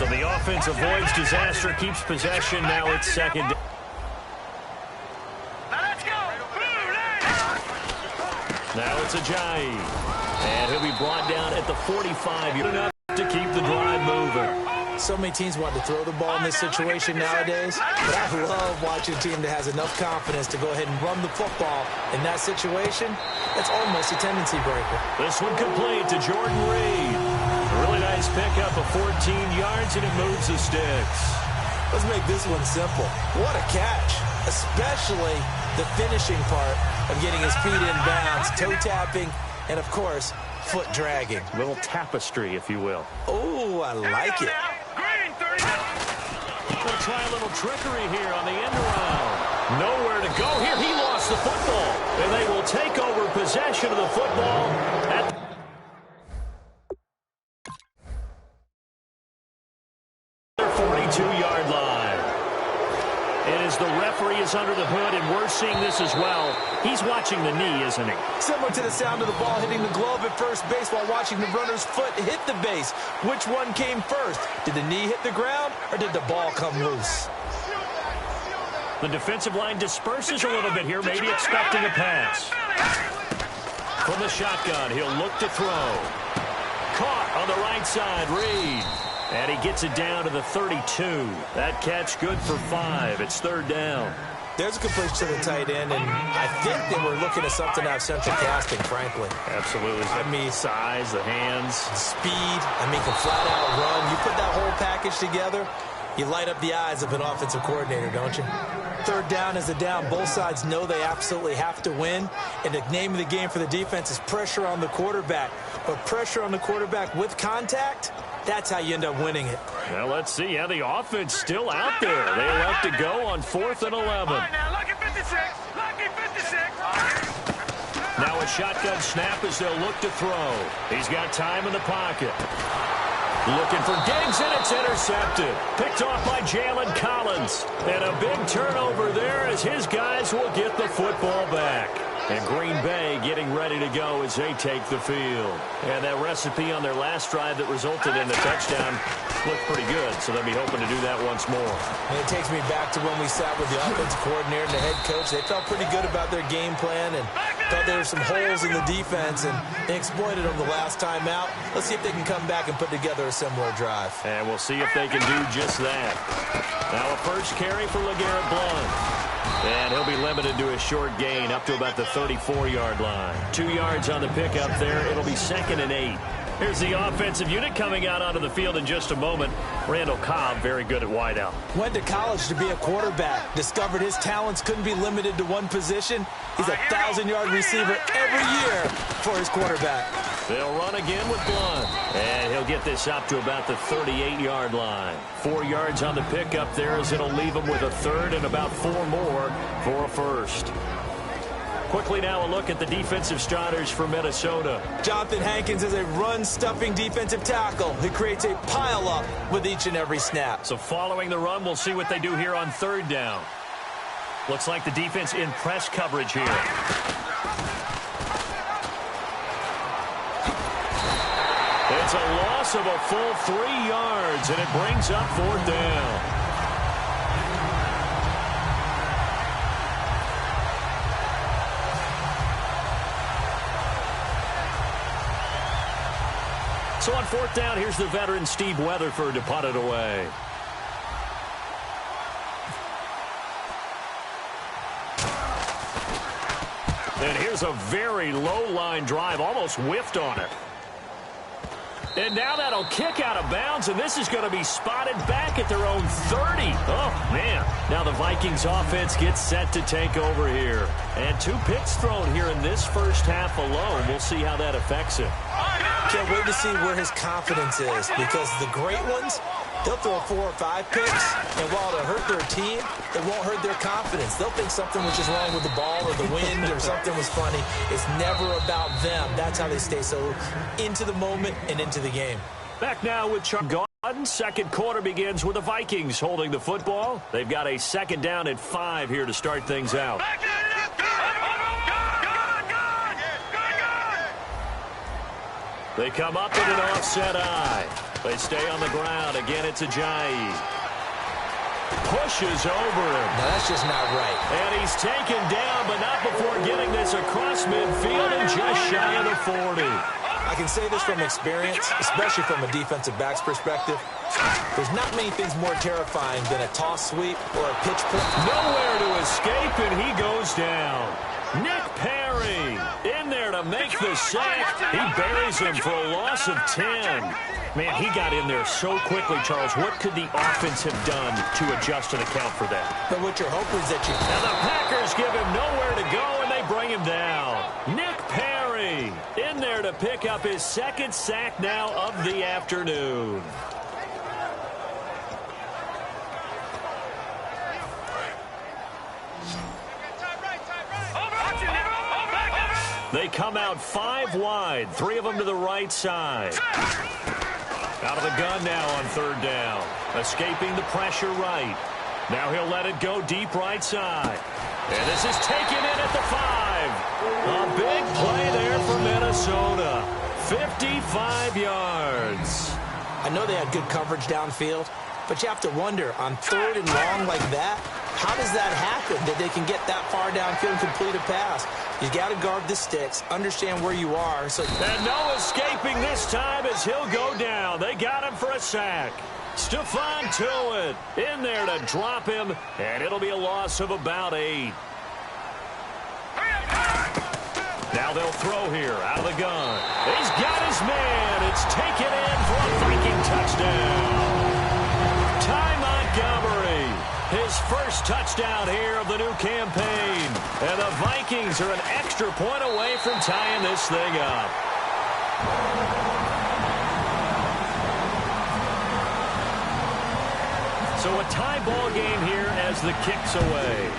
So the offense avoids disaster, keeps possession. Now it's second. Now it's Ajayi. And he'll be brought down at the 45. Good enough to keep the drive moving. So many teams want to throw the ball in this situation nowadays, but I love watching a team that has enough confidence to go ahead and run the football. In that situation, that's almost a tendency breaker. This one complete to Jordan Reed. A really nice pickup of 14 yards, and it moves the sticks. Let's make this one simple. What a catch, especially the finishing part of getting his feet in bounds, toe tapping, and, of course, foot dragging. A little tapestry, if you will. Oh, I like it. Going to try a little trickery here on the end around. Nowhere to go here. He lost the football. And they will take over possession of the football at their 42-yard line. It is the referee is under the hood, and we're seeing this as well. He's watching the knee, isn't he? Similar to the sound of the ball hitting the glove at first base while watching the runner's foot hit the base. Which one came first? Did the knee hit the ground, or did the ball come loose? The defensive line disperses a little bit here, maybe expecting a pass. From the shotgun, he'll look to throw. Caught on the right side, Reed. And he gets it down to the 32. That catch good for 5. It's third down. There's a completion to the tight end, and I think they were looking at something out of central casting, frankly. Absolutely. I mean, size, the hands. Speed. I mean, can flat out run. You put that whole package together, you light up the eyes of an offensive coordinator, don't you? Third down is a down. Both sides know they absolutely have to win, and the name of the game for the defense is pressure on the quarterback. But pressure on the quarterback with contact, that's how you end up winning it. Well, let's see how the offense still out there. They left to go on 4th and 11. Now, lucky 56. Lucky 56. Now a shotgun snap as they'll look to throw. He's got time in the pocket. Looking for Diggs, and it's intercepted. Picked off by Jalen Collins. And a big turnover there as his guys will get the football back. And Green Bay getting ready to go as they take the field. And that recipe on their last drive that resulted in the touchdown looked pretty good, so they'll be hoping to do that once more. And it takes me back to when we sat with the offensive coordinator and the head coach. They felt pretty good about their game plan and thought there were some holes in the defense, and they exploited them the last time out. Let's see if they can come back and put together a similar drive. And we'll see if they can do just that. Now a first carry for LeGarrette Blount. And he'll be limited to a short gain up to about the 34-yard line. 2 yards on the pickup there. It'll be 2nd and 8. Here's the offensive unit coming out onto the field in just a moment. Randall Cobb, very good at wideout. Went to college to be a quarterback. Discovered his talents couldn't be limited to one position. He's a 1,000-yard receiver every year for his quarterback. They'll run again with Blount. And he'll get this up to about the 38-yard line. 4 yards on the pickup there as it'll leave him with a third and about 4 more for a first. Quickly now a look at the defensive starters for Minnesota. Jonathan Hankins is a run-stuffing defensive tackle who creates a pile-up with each and every snap. So following the run, we'll see what they do here on 3rd down. Looks like the defense in press coverage here. It's a loss of a full 3 yards, and it brings up 4th down. So on 4th down, here's the veteran Steve Weatherford to punt it away. And here's a very low-line drive, almost whiffed on it. And now that'll kick out of bounds, and this is going to be spotted back at their own 30. Oh, man. Now the Vikings offense gets set to take over here. And 2 picks thrown here in this first half alone. We'll see how that affects him. Can't wait to see where his confidence is, because the great ones, they'll throw 4 or 5 picks, and while it'll hurt their team, it won't hurt their confidence. They'll think something was just wrong with the ball or the wind or something was funny. It's never about them. That's how they stay so into the moment and into the game. Back now with Chuck Gordon. Second quarter begins with the Vikings holding the football. They've got a 2nd down at 5 here to start things out. They come up with an offset eye. They stay on the ground. Again, it's Ajayi. Pushes over him. No, that's just not right. And he's taken down, but not before getting this across midfield and just shy of the 40. I can say this from experience, especially from a defensive back's perspective. There's not many things more terrifying than a toss sweep or a pitch play. Nowhere to escape, and he goes down. Nick Perry in there to make the sack. He buries him for a loss of 10. Man, he got in there so quickly, Charles. What could the offense have done to adjust and account for that? But what you're hoping is that you... And the Packers give him nowhere to go, and they bring him down. Nick Perry in there to pick up his second sack now of the afternoon. They come out 5 wide, 3 of them to the right side. Out of the gun now on 3rd down. Escaping the pressure right. Now he'll let it go deep right side. And this is taken in at the 5. A big play there for Minnesota. 55 yards. I know they had good coverage downfield, but you have to wonder, on 3rd and long like that, how does that happen that they can get that far downfield and complete a pass? You got to guard the sticks, understand where you are. And no escaping this time as he'll go down. They got him for a sack. Stephon Tuitt in there to drop him, and it'll be a loss of about 8. Now they'll throw here out of the gun. He's got his man. It's taken in for a Viking touchdown. Ty Montgomery, his first touchdown here of the new campaign. And the Vikings are an extra point away from tying this thing up. So a tie ball game here as the kick's away.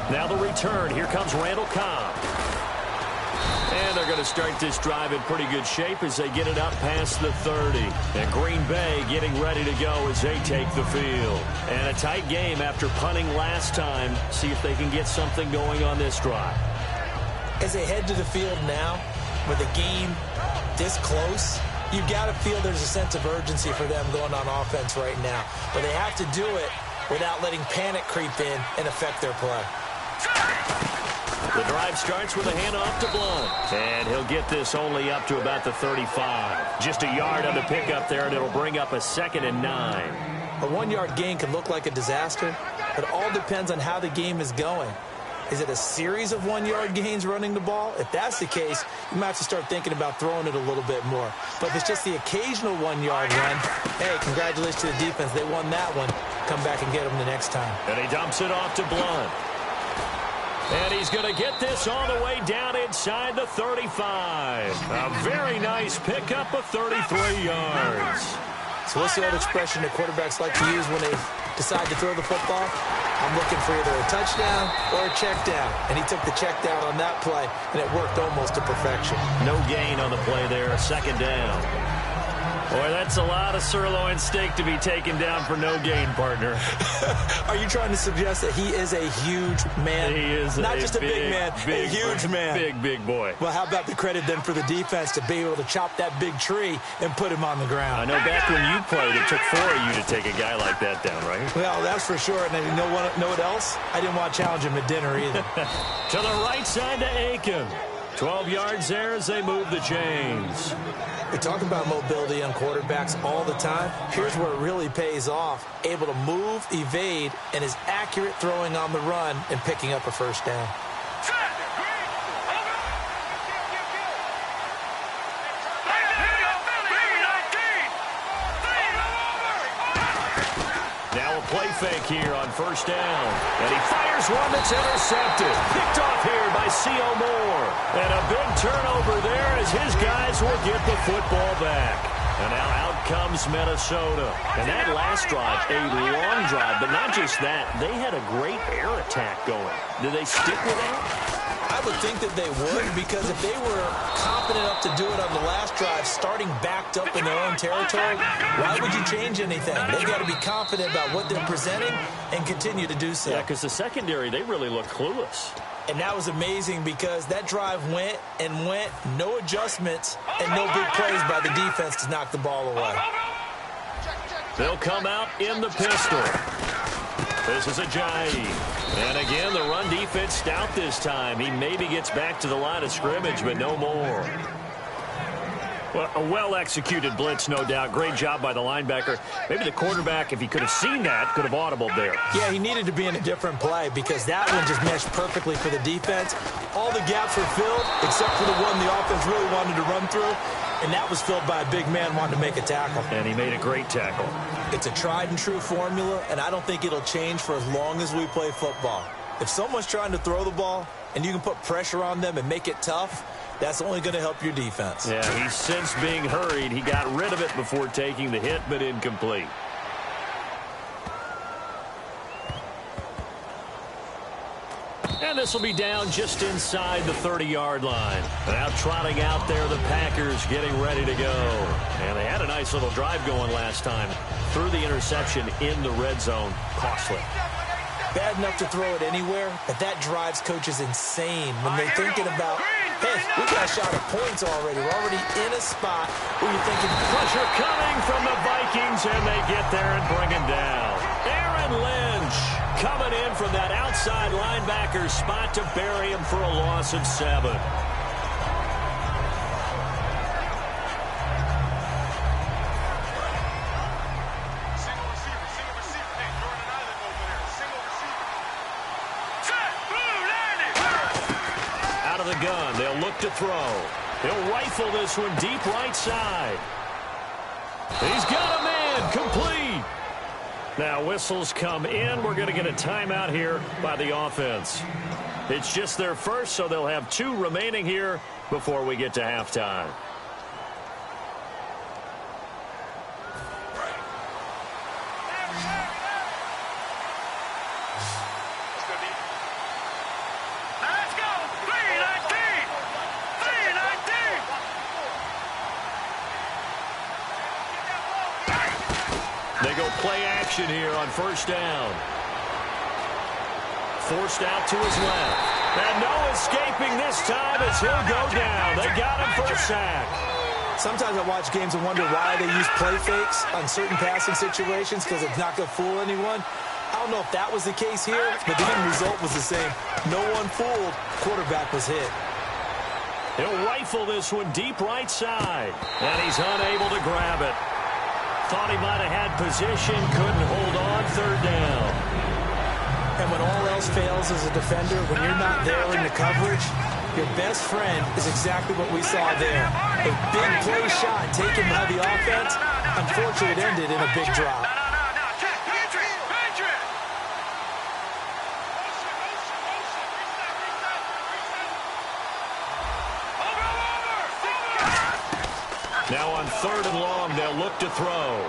Now the return. Here comes Randall Cobb. And they're going to start this drive in pretty good shape as they get it up past the 30. And Green Bay getting ready to go as they take the field. And a tight game after punting last time. See if they can get something going on this drive. As they head to the field now, with the game this close, you've got to feel there's a sense of urgency for them going on offense right now. But they have to do it without letting panic creep in and affect their play. The drive starts with a handoff to Blunt. And he'll get this only up to about the 35. Just a yard on the pickup there, and it'll bring up a 2nd and 9. A 1-yard gain can look like a disaster, but it all depends on how the game is going. Is it a series of 1-yard gains running the ball? If that's the case, you might have to start thinking about throwing it a little bit more. But if it's just the occasional 1-yard run, hey, congratulations to the defense. They won that one. Come back and get them the next time. And he dumps it off to Blunt. And he's going to get this all the way down inside the 35. A very nice pickup of 33 yards. So what's the old expression that quarterbacks like to use when they decide to throw the football? I'm looking for either a touchdown or a check down. And he took the check down on that play, and it worked almost to perfection. No gain on the play there, 2nd down. Boy, that's a lot of sirloin steak to be taken down for no gain, partner. Are you trying to suggest that he is a huge man? He is not just a big man, a huge man. Big boy. Well, how about the credit then for the defense to be able to chop that big tree and put him on the ground? I know back when you played, it took 4 of you to take a guy like that down, right? Well, that's for sure. And you know what else? I didn't want to challenge him at dinner either. To the right side to Aiken. 12 yards there as they move the chains. We talk about mobility on quarterbacks all the time. Here's where it really pays off. Able to move, evade, and is accurate throwing on the run and picking up a 1st down. Now a play fake here on 1st down. And he fires one that's intercepted. Picked off here by C.O. Moore. And a big turnover there as his guys will get the football back. And now out comes Minnesota. And that last drive, a long drive. But not just that, they had a great air attack going. Did they stick with that? I would think that they would, because if they were confident enough to do it on the last drive, starting backed up in their own territory, why would you change anything? They've got to be confident about what they're presenting and continue to do so. Yeah, because the secondary, they really look clueless. And that was amazing because that drive went and went, no adjustments, and no big plays by the defense to knock the ball away. They'll come out in the pistol. This is Ajayi. And again, the run defense stout this time. He maybe gets back to the line of scrimmage, but no more. Well, a well-executed blitz, no doubt. Great job by the linebacker. Maybe the quarterback, if he could have seen that, could have audibled there. Yeah, he needed to be in a different play because that one just meshed perfectly for the defense. All the gaps were filled except for the one the offense really wanted to run through, and that was filled by a big man wanting to make a tackle. And he made a great tackle. It's a tried-and-true formula, and I don't think it'll change for as long as we play football. If someone's trying to throw the ball and you can put pressure on them and make it tough, that's only going to help your defense. Yeah, he's since being hurried. He got rid of it before taking the hit, but incomplete. And this will be down just inside the 30-yard line. Now trotting out there, the Packers getting ready to go. And they had a nice little drive going last time. Threw the interception in the red zone. Costly. Bad enough to throw it anywhere, but that drives coaches insane when they're thinking about, hey, we got a shot at points already. We're already in a spot where you're thinking pressure coming from the Vikings, and they get there and bring him down. Aaron Lynch coming in from that outside linebacker spot to bury him for a loss of 7. Gun. They'll look to throw. He'll rifle this one deep right side. He's got a man. Complete. Now whistles come in. We're going to get a timeout here by the offense. It's just their first, so they'll have 2 remaining here before we get to halftime. They go play action here on first down. Forced out to his left. And no escaping this time as he'll go down. They got him for a sack. Sometimes I watch games and wonder why they use play fakes on certain passing situations because it's not going to fool anyone. I don't know if that was the case here, but the end result was the same. No one fooled. Quarterback was hit. He'll rifle this one deep right side. And he's unable to grab it. Thought he might have had position, couldn't hold on, third down. And when all else fails as a defender, when you're not there in the coverage, your best friend is exactly what we saw there. A big play shot taken by the offense. Unfortunately, it ended in a big drop. Now on third and long, they'll look to throw.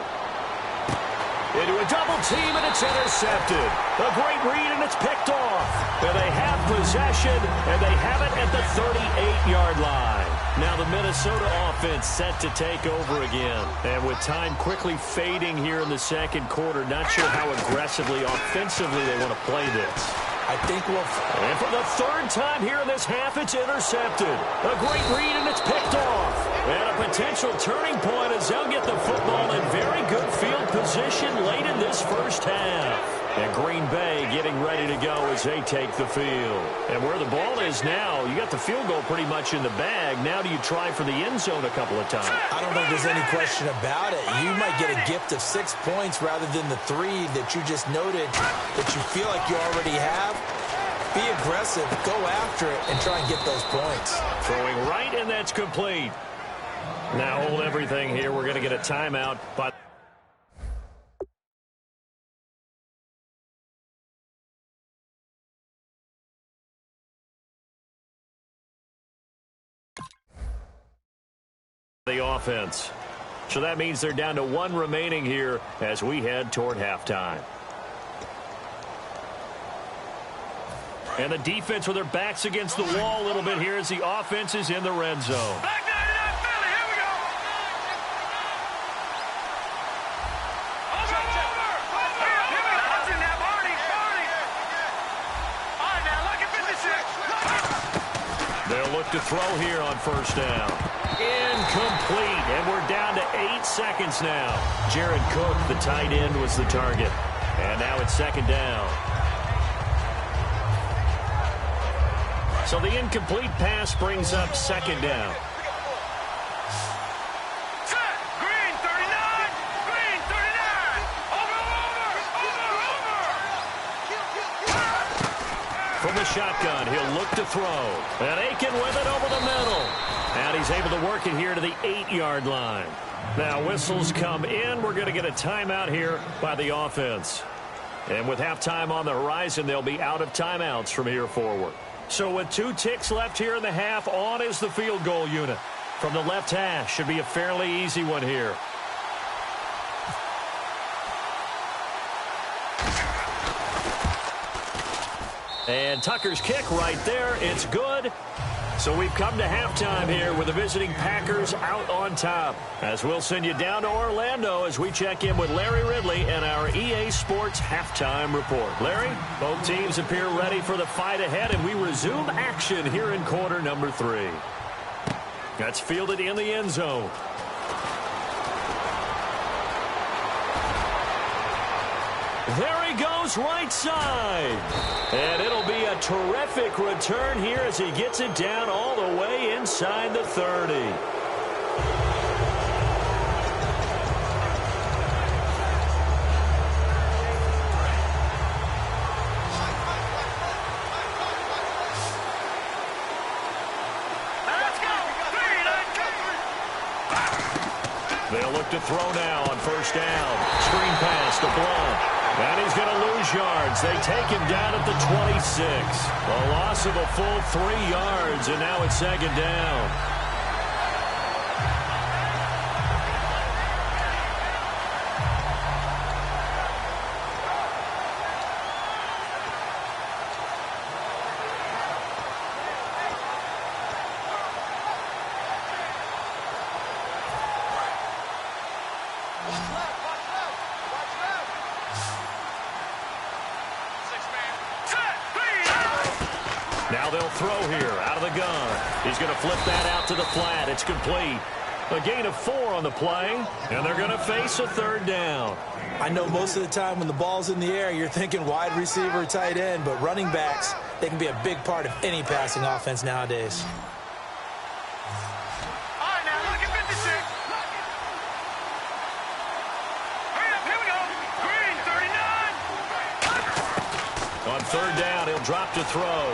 Into a double team, and it's intercepted. A great read, and it's picked off. And they have possession, and they have it at the 38-yard line. Now the Minnesota offense set to take over again. And with time quickly fading here in the second quarter, not sure how aggressively, offensively they want to play this. I think we'll... And for the third time here in this half, it's intercepted. A great read, and it's picked off. And a potential turning point as they'll get the football in very good field position late in this first half. And Green Bay getting ready to go as they take the field. And where the ball is now, you got the field goal pretty much in the bag. Now do you try for the end zone a couple of times? I don't think there's any question about it. You might get a gift of 6 points rather than the 3 that you just noted that you feel like you already have. Be aggressive, go after it, and try and get those points. Throwing right, and that's complete. Now hold everything here. We're going to get a timeout. But the offense. So that means they're down to 1 remaining here as we head toward halftime. And the defense with their backs against the wall a little bit here as the offense is in the red zone. Back 99 Philly, here we go. Over. Here we go. That's in there, Barney. All right, now, lucky 56. look to throw here on first down. Incomplete, and we're down to 8 seconds now. Jared Cook, the tight end, was the target. And now it's second down. So the incomplete pass brings up second down. Green 39. Green 39. Over. From the shotgun, he'll look to throw. And Aiken with it over the middle. And he's able to work it here to the 8-yard line. Now whistles come in. We're going to get a timeout here by the offense. And with halftime on the horizon, they'll be out of timeouts from here forward. So with 2 ticks left here in the half, on is the field goal unit. From the left hash, should be a fairly easy one here. And Tucker's kick right there. It's good. So we've come to halftime here with the visiting Packers out on top. As we'll send you down to Orlando as we check in with Larry Ridley and our EA Sports halftime report. Larry, both teams appear ready for the fight ahead, and we resume action here in quarter number 3. That's fielded in the end zone. There he goes, right side. And it'll be a terrific return here as he gets it down all the way inside the 30. They'll look to throw now on first down. Screen pass to Blunt. And he's going to lose yards. They take him down at the 26. A loss of a full 3 yards, and now it's second down. Now they'll throw here out of the gun. He's going to flip that out to the flat. It's complete. A gain of 4 on the play, and they're going to face a third down. I know most of the time when the ball's in the air, you're thinking wide receiver, tight end, but running backs, they can be a big part of any passing offense nowadays. All right, now look at 56. Hurry up, here we go. Green 39. On third down, he'll drop to throw.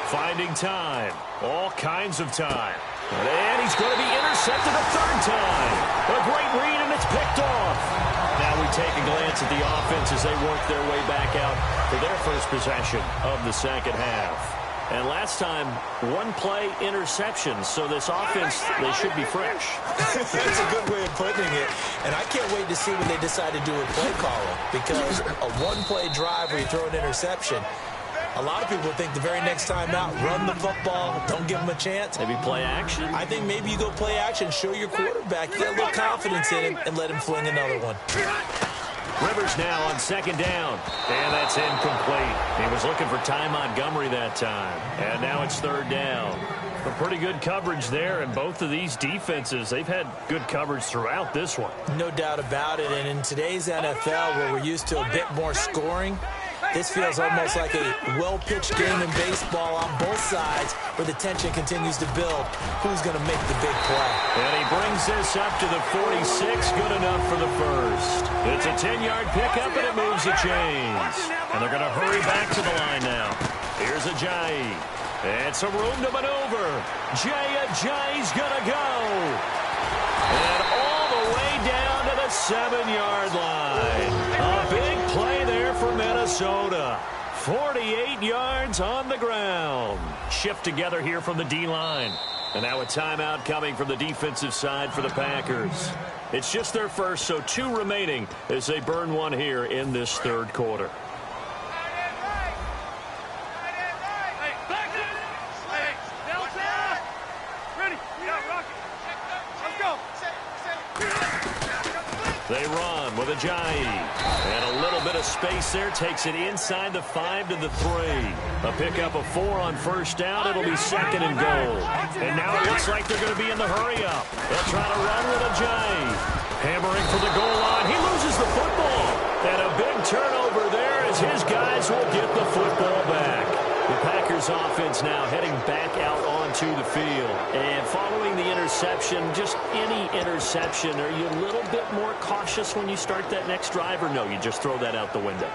Finding time. All kinds of time. And he's going to be intercepted a third time. A great read, and it's picked off. Now we take a glance at the offense as they work their way back out for their first possession of the second half. And last time, 1 play interception. So this offense, they should be fresh. That's a good way of putting it. And I can't wait to see what they decide to do with play calling. Because a 1-play drive where you throw an interception, a lot of people think the very next time out, run the football, don't give them a chance. Maybe play action? I think maybe you go play action, show your quarterback, get a little confidence in him, and let him fling another one. Rivers now on second down. And that's incomplete. He was looking for Ty Montgomery that time. And now it's third down. A pretty good coverage there, and both of these defenses, they've had good coverage throughout this one. No doubt about it. And in today's NFL, where we're used to a bit more scoring, this feels almost like a well-pitched game in baseball on both sides where the tension continues to build. Who's going to make the big play? And he brings this up to the 46. Good enough for the first. It's a 10-yard pickup, and it moves the chains. And they're going to hurry back to the line now. Here's Ajayi. And some room to maneuver. Ajayi's going to go. And all the way down to the 7-yard line. A big play there for Minnesota. 48 yards on the ground. Shift together here from the D-line. And now a timeout coming from the defensive side for the Packers. It's just their first, so 2 remaining as they burn 1 here in this third quarter. They run. with Ajayi. And a little bit of space there. Takes it inside the 5 to the 3. A pickup of 4 on first down. It'll be second and goal. And now it looks like they're going to be in the hurry-up. They'll try to run with Ajayi. Hammering for the goal line. He loses the football. And a big turnover there as his guys will get the football back. The Packers offense now heading back out onto the field. And following the interception, just any interception, are you a little bit more cautious when you start that next drive, or no, you just throw that out the window?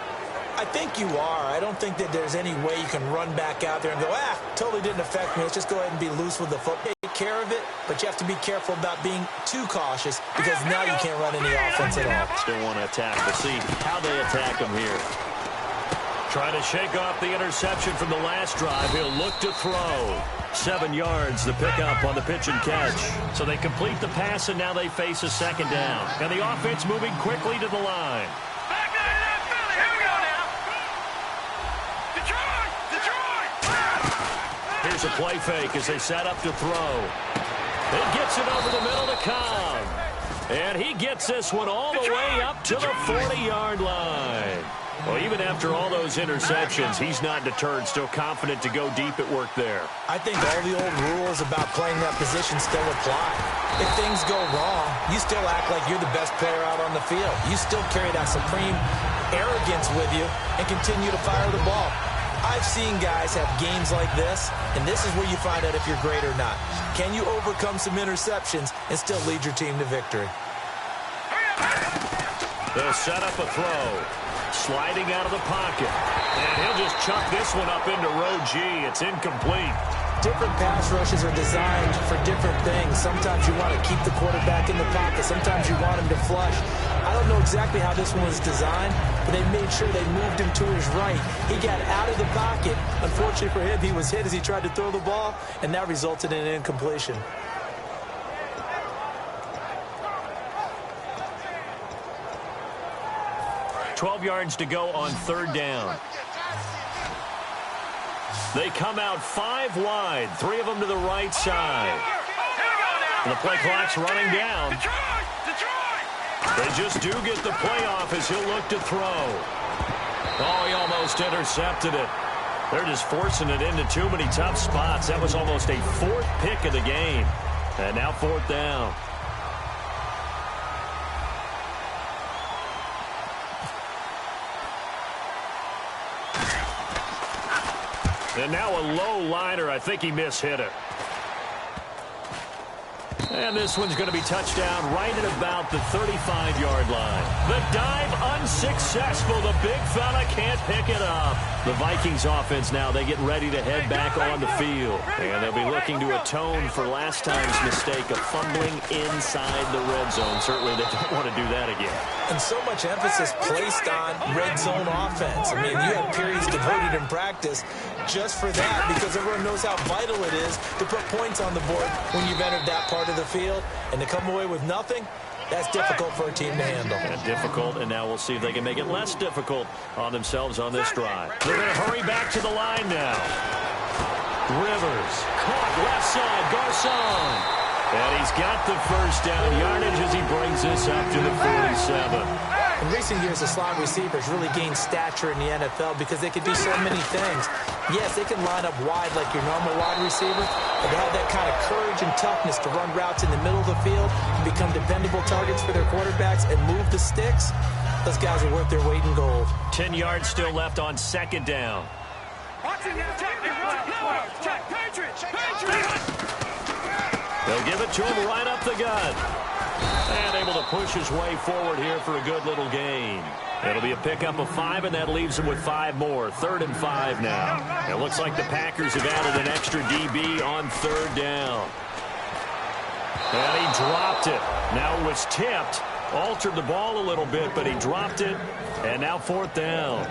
I think you are. I don't think that there's any way you can run back out there and go, totally didn't affect me. Let's just go ahead and be loose with the football. Take care of it, but you have to be careful about being too cautious because now you can't run any offense at all. Still want to attack. We'll see how they attack them here. Trying to shake off the interception from the last drive. He'll look to throw. 7 yards, the pickup on the pitch and catch. So they complete the pass, and now they face a second down. And the offense moving quickly to the line. Back to the Philly. Here we go now. Detroit. Here's a play fake as they set up to throw. It gets it over the middle to Cobb. And he gets this one all the way up to the 40-yard line. Well, even after all those interceptions, he's not deterred, still confident to go deep at work there. I think all the old rules about playing that position still apply. If things go wrong, you still act like you're the best player out on the field. You still carry that supreme arrogance with you and continue to fire the ball. I've seen guys have games like this, and this is where you find out if you're great or not. Can you overcome some interceptions and still lead your team to victory? They'll set up a throw. Sliding out of the pocket. And he'll just chuck this one up into row G. It's incomplete. Different pass rushes are designed for different things. Sometimes you want to keep the quarterback in the pocket. Sometimes you want him to flush. I don't know exactly how this one was designed, but they made sure they moved him to his right. He got out of the pocket. Unfortunately for him, he was hit as he tried to throw the ball, and that resulted in an incompletion. 12 yards to go on third down. They come out 5 wide, 3 of them to the right side. And the play clock's running down. They just do get the playoff as he'll look to throw. Oh, he almost intercepted it. They're just forcing it into too many tough spots. That was almost a 4th pick of the game. And now 4th down. And now a low liner. I think he mishit it. And this one's going to be touchdown right at about the 35-yard line. The dive unsuccessful. The big fella can't pick it up. The Vikings offense now, they get ready to head back on the field. And they'll be looking to atone for last time's mistake of fumbling inside the red zone. Certainly they don't want to do that again. And so much emphasis placed on red zone offense. I mean, you have periods devoted in practice just for that because everyone knows how vital it is to put points on the board when you've entered that part of the field. And to come away with nothing, that's difficult for a team to handle. And difficult, and now we'll see if they can make it less difficult on themselves on this drive. They're going to hurry back to the line now. Rivers, caught left side, Garcon. And he's got the first down yardage as he brings this up to the 47. In recent years, the slot receivers really gained stature in the NFL because they could do so many things. Yes, they can line up wide like your normal wide receiver, but they have that kind of courage and toughness to run routes in the middle of the field and become dependable targets for their quarterbacks and move the sticks. Those guys are worth their weight in gold. 10 yards still left on second down. They'll give it to him right up the gut. And able to push his way forward here for a good little gain. It'll be a pickup of 5, and that leaves him with 5 more. 3rd and 5 now. It looks like the Packers have added an extra DB on 3rd down. And he dropped it. Now it was tipped. Altered the ball a little bit, but he dropped it. And now 4th down.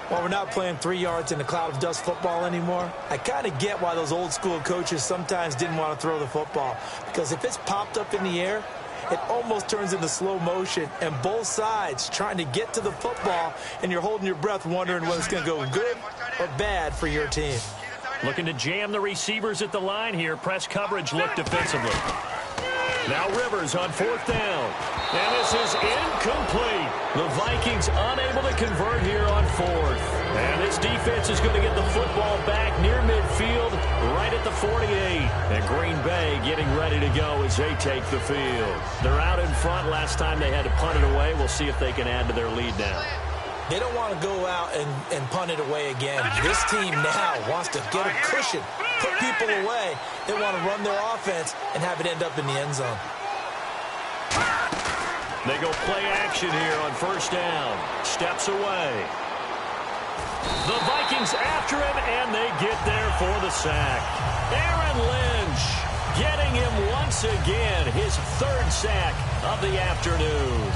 While we're not playing 3 yards in a cloud of dust football anymore, I kind of get why those old school coaches sometimes didn't want to throw the football. Because if it's popped up in the air, it almost turns into slow motion, and both sides trying to get to the football, and you're holding your breath wondering whether it's going to go good or bad for your team. Looking to jam the receivers at the line here. Press coverage look defensively. Now Rivers on 4th down. And this is incomplete. The Vikings unable to convert here on 4th. And this defense is going to get the football back near midfield, right at the 48. And Green Bay getting ready to go as they take the field. They're out in front. Last time they had to punt it away. We'll see if they can add to their lead now. They don't want to go out and punt it away again. This team now wants to get a cushion, put people away. They want to run their offense and have it end up in the end zone. They go play action here on 1st down. Steps away. The Vikings after him, and they get there for the sack. Aaron Lynch getting him once again, his 3rd sack of the afternoon.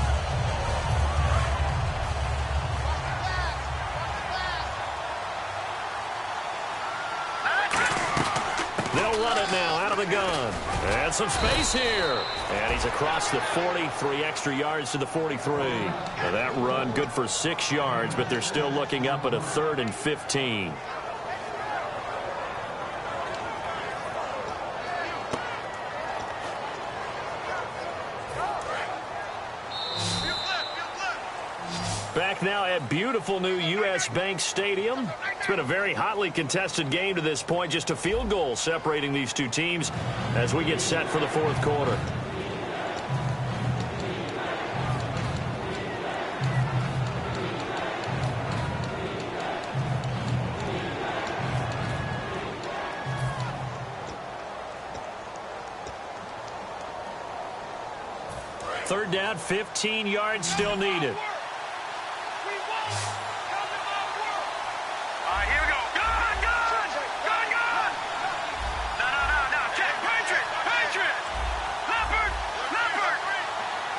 They'll run it now out of the gun. And some space here. And he's across the 43 extra yards to the 43. Now that run good for 6 yards, but they're still looking up at a 3rd and 15. Back now at beautiful new U.S. Bank Stadium. It's been a very hotly contested game to this point. Just a field goal separating these two teams as we get set for the 4th quarter. Third down, 15 yards still needed.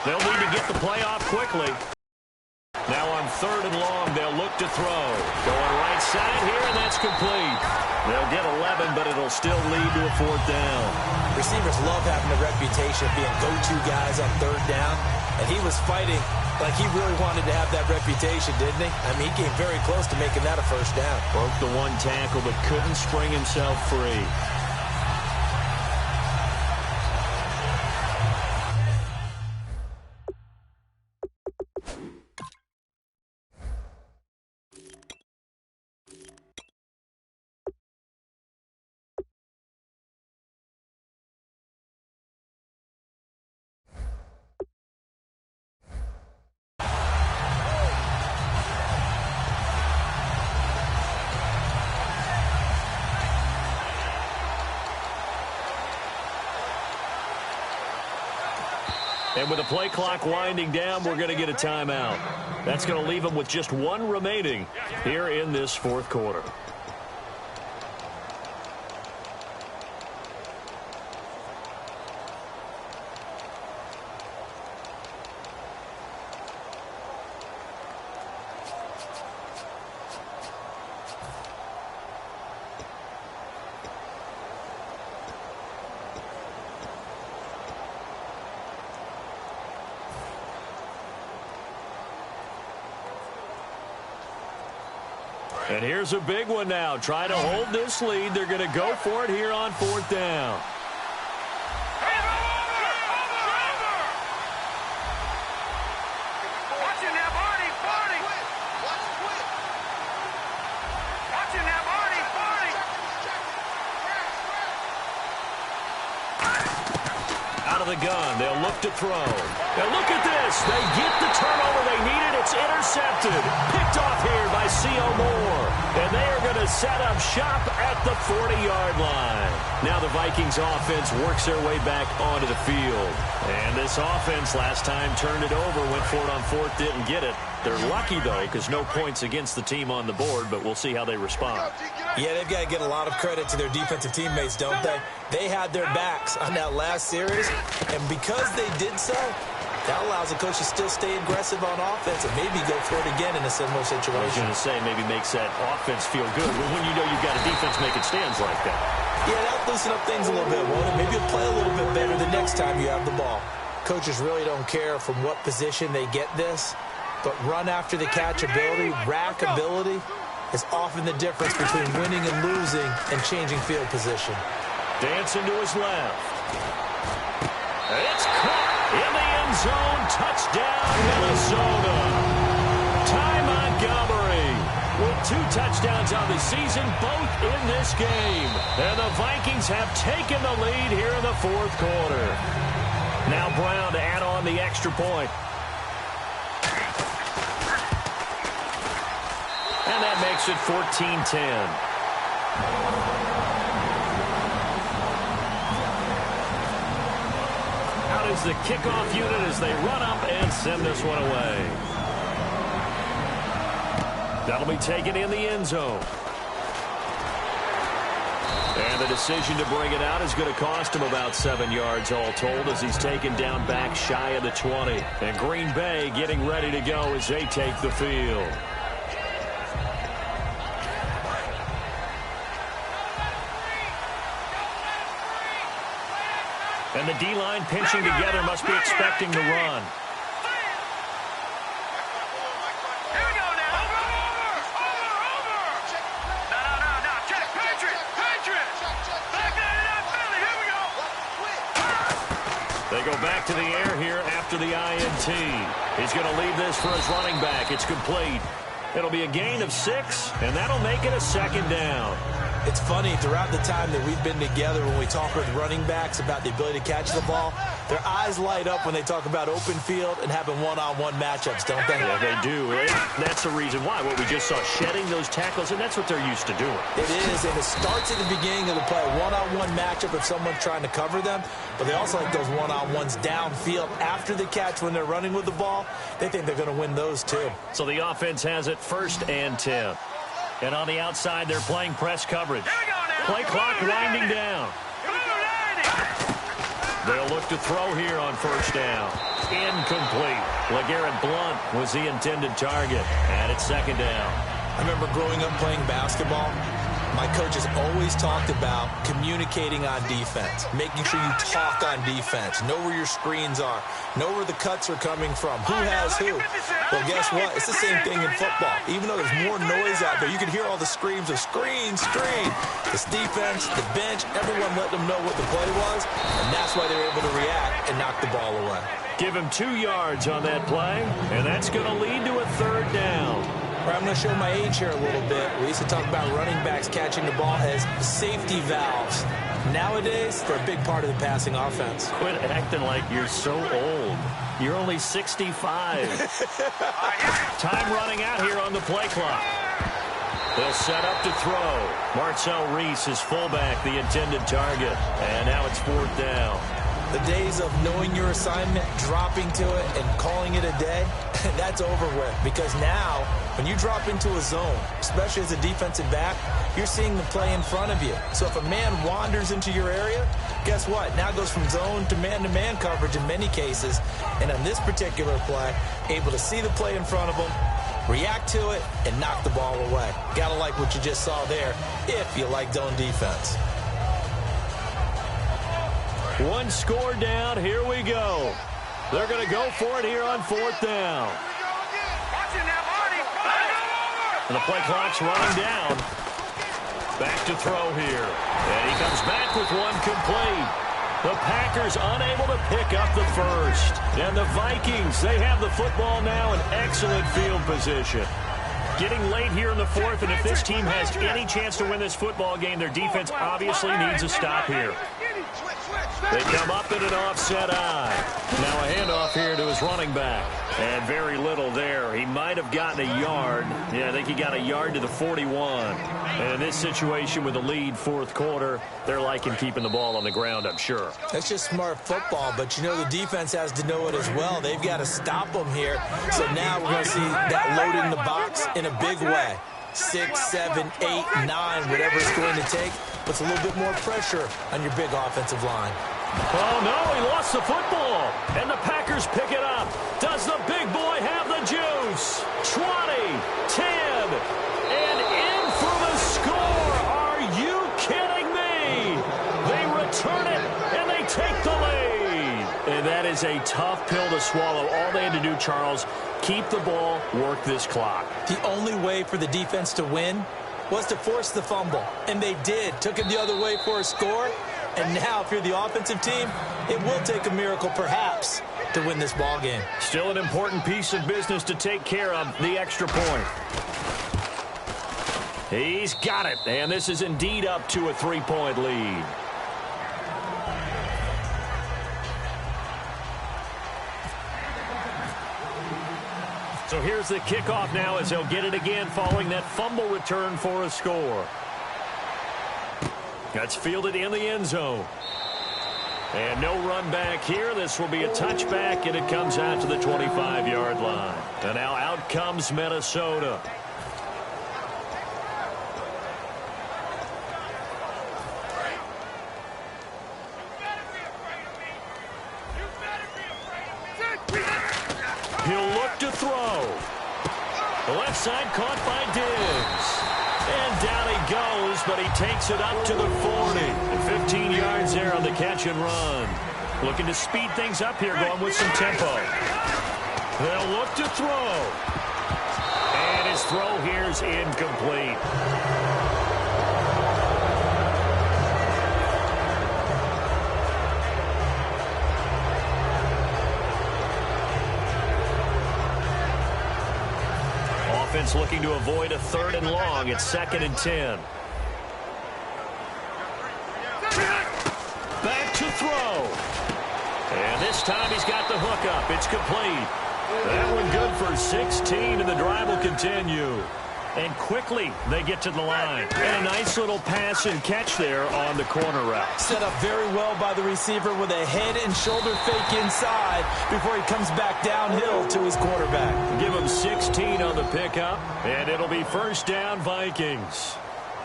They'll need to get the play off quickly. Now on 3rd and long, they'll look to throw. Going right side here, and that's complete. They'll get 11, but it'll still lead to a 4th down. Receivers love having a reputation of being go-to guys on 3rd down, and he was fighting like he really wanted to have that reputation, didn't he? I mean, he came very close to making that a 1st down. Broke the 1 tackle, but couldn't spring himself free. And with the play clock winding down, we're going to get a timeout. That's going to leave them with just 1 remaining here in this 4th quarter. And here's a big one now. Try to hold this lead. They're going to go for it here on 4th down. Out of the gun, they'll look to throw. Now look at this. They get the turnover they needed. It's intercepted. Picked off here by C.O. Moore. And they are going to set up shop at the 40-yard line. Now the Vikings offense works their way back onto the field. And this offense last time turned it over, went for it on 4th, didn't get it. They're lucky, though, because no points against the team on the board, but we'll see how they respond. Yeah, they've got to get a lot of credit to their defensive teammates, don't they? They had their backs on that last series, and because they did so, that allows the coach to still stay aggressive on offense and maybe go for it again in a similar situation. I was going to say maybe makes that offense feel good when you know you've got a defense making stands like that. Yeah, that'll loosen up things a little bit, won't it? Maybe you'll play a little bit better the next time you have the ball. Coaches really don't care from what position they get this, but run after the catch ability, rack ability, is often the difference between winning and losing and changing field position. Dancing to his left. It's caught in the end zone. Touchdown, Minnesota. Ty Montgomery with 2 touchdowns on the season, both in this game. And the Vikings have taken the lead here in the 4th quarter. Now Brown to add on the extra point. And that makes it 14-10. Out is the kickoff unit as they run up and send this one away. That'll be taken in the end zone. And the decision to bring it out is going to cost him about 7 yards all told as he's taken down back shy of the 20. And Green Bay getting ready to go as they take the field. And the D-line pinching together must be expecting to run. Here we go now. Over. No. Check. Patriots. Back in Philly. Here we go. They go back to the air here after the INT. He's going to leave this for his running back. It's complete. It'll be a gain of 6, and that'll make it a 2nd down. It's funny, throughout the time that we've been together, when we talk with running backs about the ability to catch the ball, their eyes light up when they talk about open field and having one-on-one matchups, don't they? Yeah, they do. That's the reason why. What we just saw, shedding those tackles, and that's what they're used to doing. It is, and it starts at the beginning of the play, a one-on-one matchup if someone's trying to cover them, but they also like those one-on-ones downfield after the catch when they're running with the ball. They think they're going to win those too. So the offense has it 1st and 10. And on the outside, they're playing press coverage. Play clock winding down. They'll look to throw here on 1st down. Incomplete. LeGarrette Blount was the intended target. And it's 2nd down. I remember growing up playing basketball. My coaches always talked about communicating on defense, making sure you talk on defense, know where your screens are, know where the cuts are coming from, who has who. Well, guess what? It's the same thing in football. Even though there's more noise out there, you can hear all the screams of screen. This defense, the bench, everyone let them know what the play was, and that's why they were able to react and knock the ball away. Give him 2 yards on that play, and that's going to lead to a 3rd down. I'm going to show my age here a little bit. We used to talk about running backs catching the ball as safety valves. Nowadays, they're a big part of the passing offense. Quit acting like you're so old. You're only 65. Time running out here on the play clock. They'll set up to throw. Marcel Reese is fullback, the intended target. And now it's 4th down. The days of knowing your assignment, dropping to it, and calling it a day, that's over with. Because now, when you drop into a zone, especially as a defensive back, you're seeing the play in front of you. So if a man wanders into your area, guess what? Now it goes from zone to man coverage in many cases. And on this particular play, able to see the play in front of him, react to it, and knock the ball away. Gotta like what you just saw there if you like zone defense. 1 score down. Here we go. They're going to go for it here on 4th down. And the play clock's running down. Back to throw here. And he comes back with one complete. The Packers unable to pick up the first. And the Vikings, they have the football now in excellent field position. Getting late here in the 4th, and if this team has any chance to win this football game, their defense obviously needs a stop here. They come up in an offset eye. Now a handoff here to his running back. And very little there. He might have gotten a yard. Yeah, I think he got a yard to the 41. And in this situation with the lead 4th quarter, they're liking keeping the ball on the ground, I'm sure. That's just smart football, but you know the defense has to know it as well. They've got to stop them here. So now we're going to see that loading the box in a big way. 6, 7, 8, 9, whatever it's going to take, puts a little bit more pressure on your big offensive line. Oh, no, he lost the football. And the Packers pick it up. Does the big boy have the juice? 20, 10, and in for the score. Are you kidding me? They return it, and they take the lead. And that is a tough pill to swallow. All they had to do, Charles, keep the ball, work this clock. The only way for the defense to win was to force the fumble. And they did. Took it the other way for a score. And now, if you're the offensive team, it will take a miracle, perhaps, to win this ball game. Still an important piece of business to take care of, the extra point. He's got it, and this is indeed up to a 3-point lead. So here's the kickoff now as they'll get it again following that fumble return for a score. That's fielded in the end zone. And no run back here. This will be a touchback, and it comes out to the 25-yard line. And now out comes Minnesota. He'll look to throw. The left side caught by Diggs. And down he goes, but he takes it up to the 40. And 15 yards there on the catch and run. Looking to speed things up here, going with some tempo. They'll look to throw. And his throw here is incomplete. Offense looking to avoid a 3rd and long. It's 2nd and 10. Back to throw. And this time he's got the hook up. It's complete. That one good for 16, and the drive will continue. And quickly they get to the line. And a nice little pass and catch there on the corner route. Set up very well by the receiver with a head and shoulder fake inside before he comes back downhill to his quarterback. Give him 16 on the pickup, and it'll be 1st down Vikings.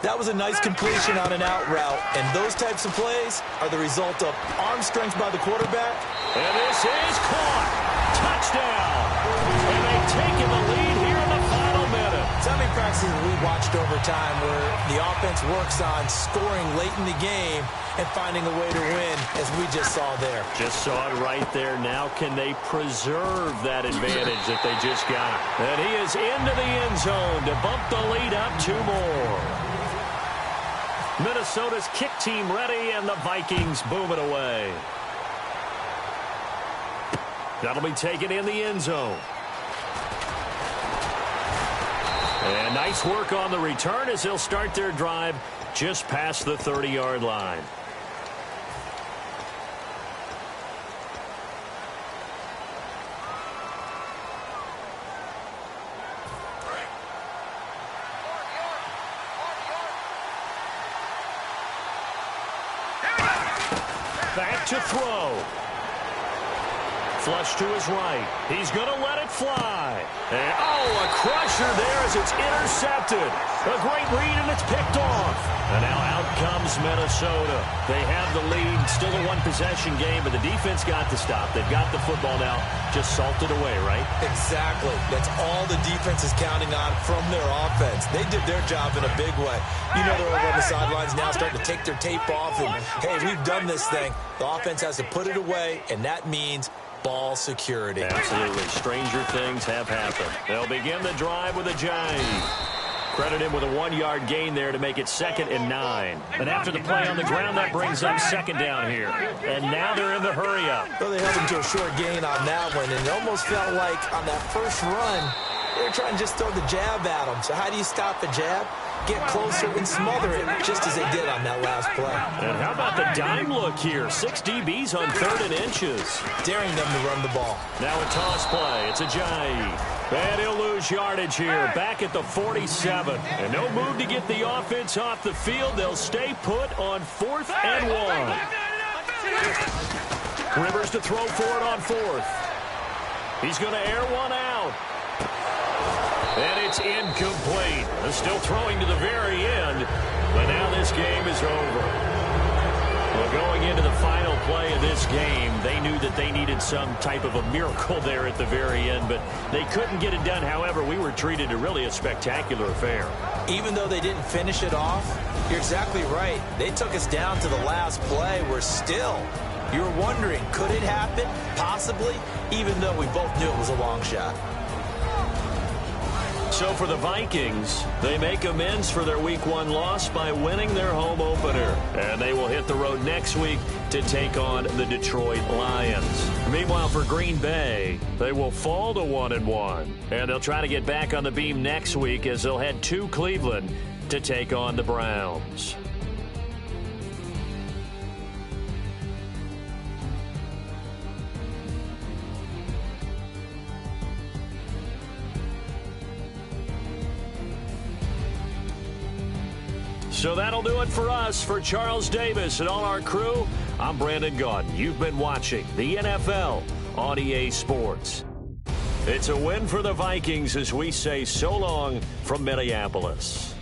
That was a nice completion on an out route, and those types of plays are the result of arm strength by the quarterback. And this is caught. Touchdown. And they take him the lead here in the final minute. So many practices we watched over time where the offense works on scoring late in the game and finding a way to win, as we just saw there. Just saw it right there. Now can they preserve that advantage that they just got? And he is into the end zone to bump the lead up 2 more. Minnesota's kick team ready, and the Vikings boom it away. That'll be taken in the end zone. And nice work on the return as they'll start their drive just past the 30-yard line. Back to throw. Flush to his right. He's going to let it fly. And, oh, a crusher there as it's intercepted. A great read, and it's picked off. And now out comes Minnesota. They have the lead. Still a one-possession game, but the defense got to stop. They've got the football now. Just salted away, right? Exactly. That's all the defense is counting on from their offense. They did their job in a big way. You know they're over on the sidelines now starting to take their tape off. And, hey, we've done this thing. The offense has to put it away, and that means ball security. Absolutely. Stranger things have happened. They'll begin the drive with a jive. Credit him with a 1-yard gain there to make it 2nd and 9. And after the play on the ground, that brings up 2nd down here. And now they're in the hurry-up. Well, they held him to a short gain on that one, and it almost felt like on that first run, they were trying to just throw the jab at him. So how do you stop the jab? Get closer and smother it, just as they did on that last play. And how about the dime look here? 6 DBs on 3rd and inches. Daring them to run the ball. Now a toss play. It's a jive. And he'll lose yardage here, back at the 47. And no move to get the offense off the field. They'll stay put on 4th and 1. Rivers to throw for it on 4th. He's going to air one out. And it's incomplete. They're still throwing to the very end, but now this game is over. Well, going into the final play of this game, they knew that they needed some type of a miracle there at the very end, but they couldn't get it done. However, we were treated to really a spectacular affair. Even though they didn't finish it off, you're exactly right. They took us down to the last play. We're still, you're wondering, could it happen? Possibly, even though we both knew it was a long shot. So for the Vikings, they make amends for their Week 1 loss by winning their home opener. And they will hit the road next week to take on the Detroit Lions. Meanwhile, for Green Bay, they will fall to 1-1. And they'll try to get back on the beam next week as they'll head to Cleveland to take on the Browns. So that'll do it for us. For Charles Davis and all our crew, I'm Brandon Gaudin. You've been watching the NFL on EA Sports. It's a win for the Vikings as we say so long from Minneapolis.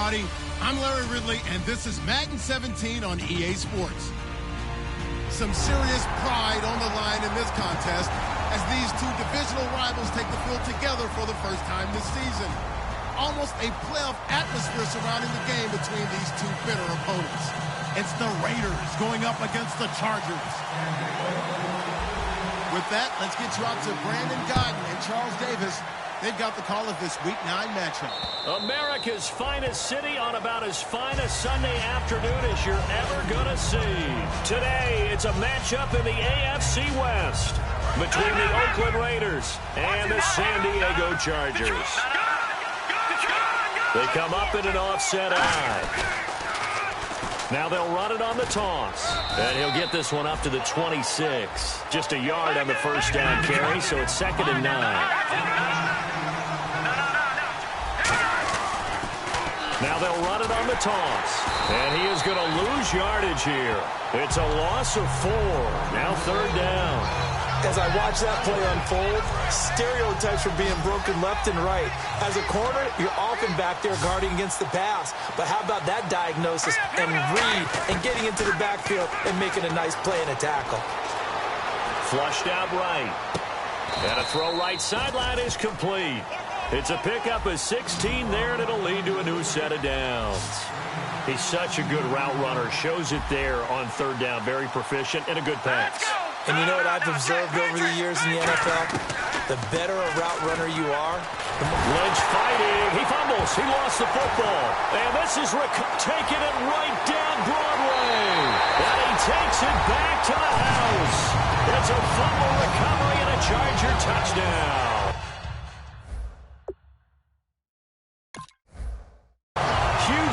everybody. I'm Larry Ridley, and this is Madden 17 on EA Sports. Some serious pride on the line in this contest as these two divisional rivals take the field together for the first time this season. Almost a playoff atmosphere surrounding the game between these two bitter opponents. It's the Raiders going up against the Chargers. With that, let's get you out to Brandon Godden and Charles Davis. They've got the call of this Week 9 matchup. America's finest city on about as fine a Sunday afternoon as you're ever going to see. Today, it's a matchup in the AFC West between the Oakland Raiders and the San Diego Chargers. They come up in an offset eye. Now they'll run it on the toss. And he'll get this one up to the 26. Just a yard on the first down carry, so it's 2nd and 9. Now they'll run it on the toss. And he is going to lose yardage here. It's a loss of 4. Now 3rd down. As I watch that play unfold, stereotypes are being broken left and right. As a corner, you're often back there guarding against the pass. But how about that diagnosis and read and getting into the backfield and making a nice play and a tackle? Flushed out right. And a throw right sideline is complete. It's a pickup of 16 there, and it'll lead to a new set of downs. He's such a good route runner. Shows it there on 3rd down. Very proficient and a good pass. And you know what I've observed over the years in the NFL? The better a route runner you are. Lynch fighting. He fumbles. He lost the football. And this is taking it right down Broadway. And he takes it back to the house. It's a fumble recovery and a Charger touchdown.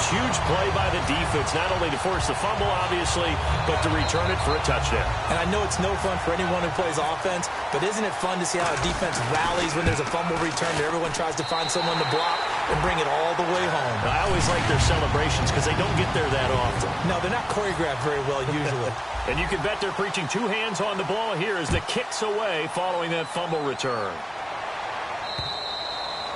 Huge play by the defense, not only to force the fumble, obviously, but to return it for a touchdown. And I know it's no fun for anyone who plays offense, but isn't it fun to see how a defense rallies when there's a fumble return and everyone tries to find someone to block and bring it all the way home? I always like their celebrations because they don't get there that often. No, they're not choreographed very well usually. And you can bet they're preaching 2 hands on the ball here as the kick's away following that fumble return.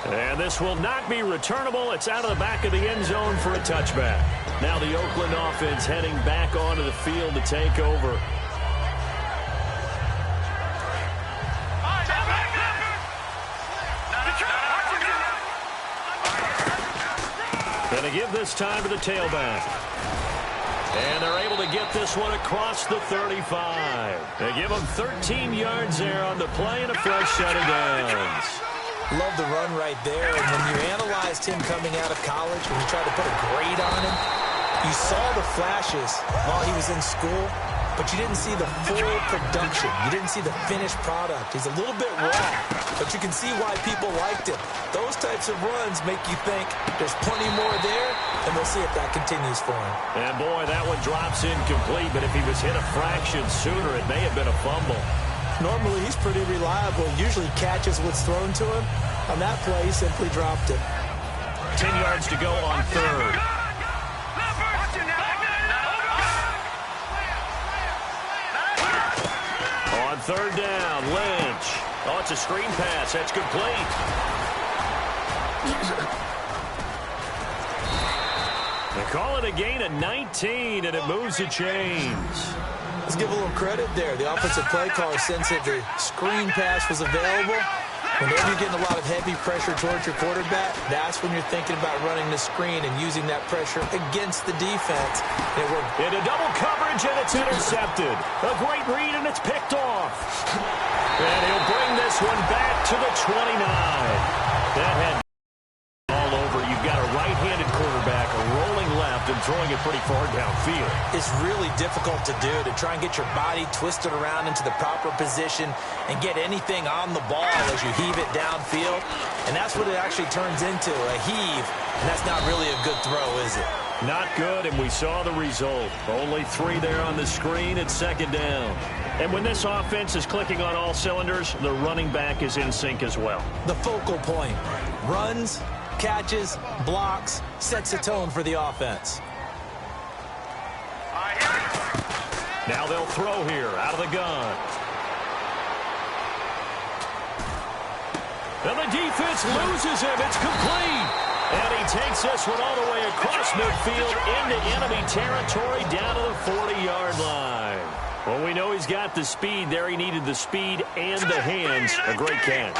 And this will not be returnable. It's out of the back of the end zone for a touchback. Now the Oakland offense heading back onto the field to take over. Going to give this time to the tailback. And they're able to get this one across the 35. They give them 13 yards there on the play and a fresh set of downs. Love the run right there. And when you analyzed him coming out of college, when you tried to put a grade on him, you saw the flashes while he was in school, but you didn't see the full production. You didn't see the finished product. He's a little bit raw, but you can see why people liked him. Those types of runs make you think there's plenty more there, and we'll see if that continues for him. And boy, that one drops incomplete, but if he was hit a fraction sooner, it may have been a fumble. Normally, he's pretty reliable. Usually catches what's thrown to him. On that play, he simply dropped it. 10 yards to go on 3rd. On 3rd down, Lynch. Oh, it's a screen pass. That's complete. They call it a gain of 19, and it moves the chains. Let's give a little credit there. The offensive play caller sensed that the screen pass was available. Whenever you're getting a lot of heavy pressure towards your quarterback, that's when you're thinking about running the screen and using that pressure against the defense. It worked. Into double coverage, and it's intercepted. A great read, and it's picked off. And he'll bring this one back to the 29. That had all over. You've got a right-handed quarterback, a rolling left, and throwing it pretty far downfield. It's really difficult to do, to try and get your body twisted around into the proper position and get anything on the ball as you heave it downfield. And that's what it actually turns into, a heave. And that's not really a good throw, is it? Not good, and we saw the result. Only 3 there on the screen at 2nd down. And when this offense is clicking on all cylinders, the running back is in sync as well. The focal point. Runs, catches, blocks, sets a tone for the offense. Now they'll throw here out of the gun. And the defense loses him. It's complete. And he takes this one all the way across midfield into enemy territory down to the 40-yard line. Well, we know he's got the speed there. He needed the speed and the hands. A great catch.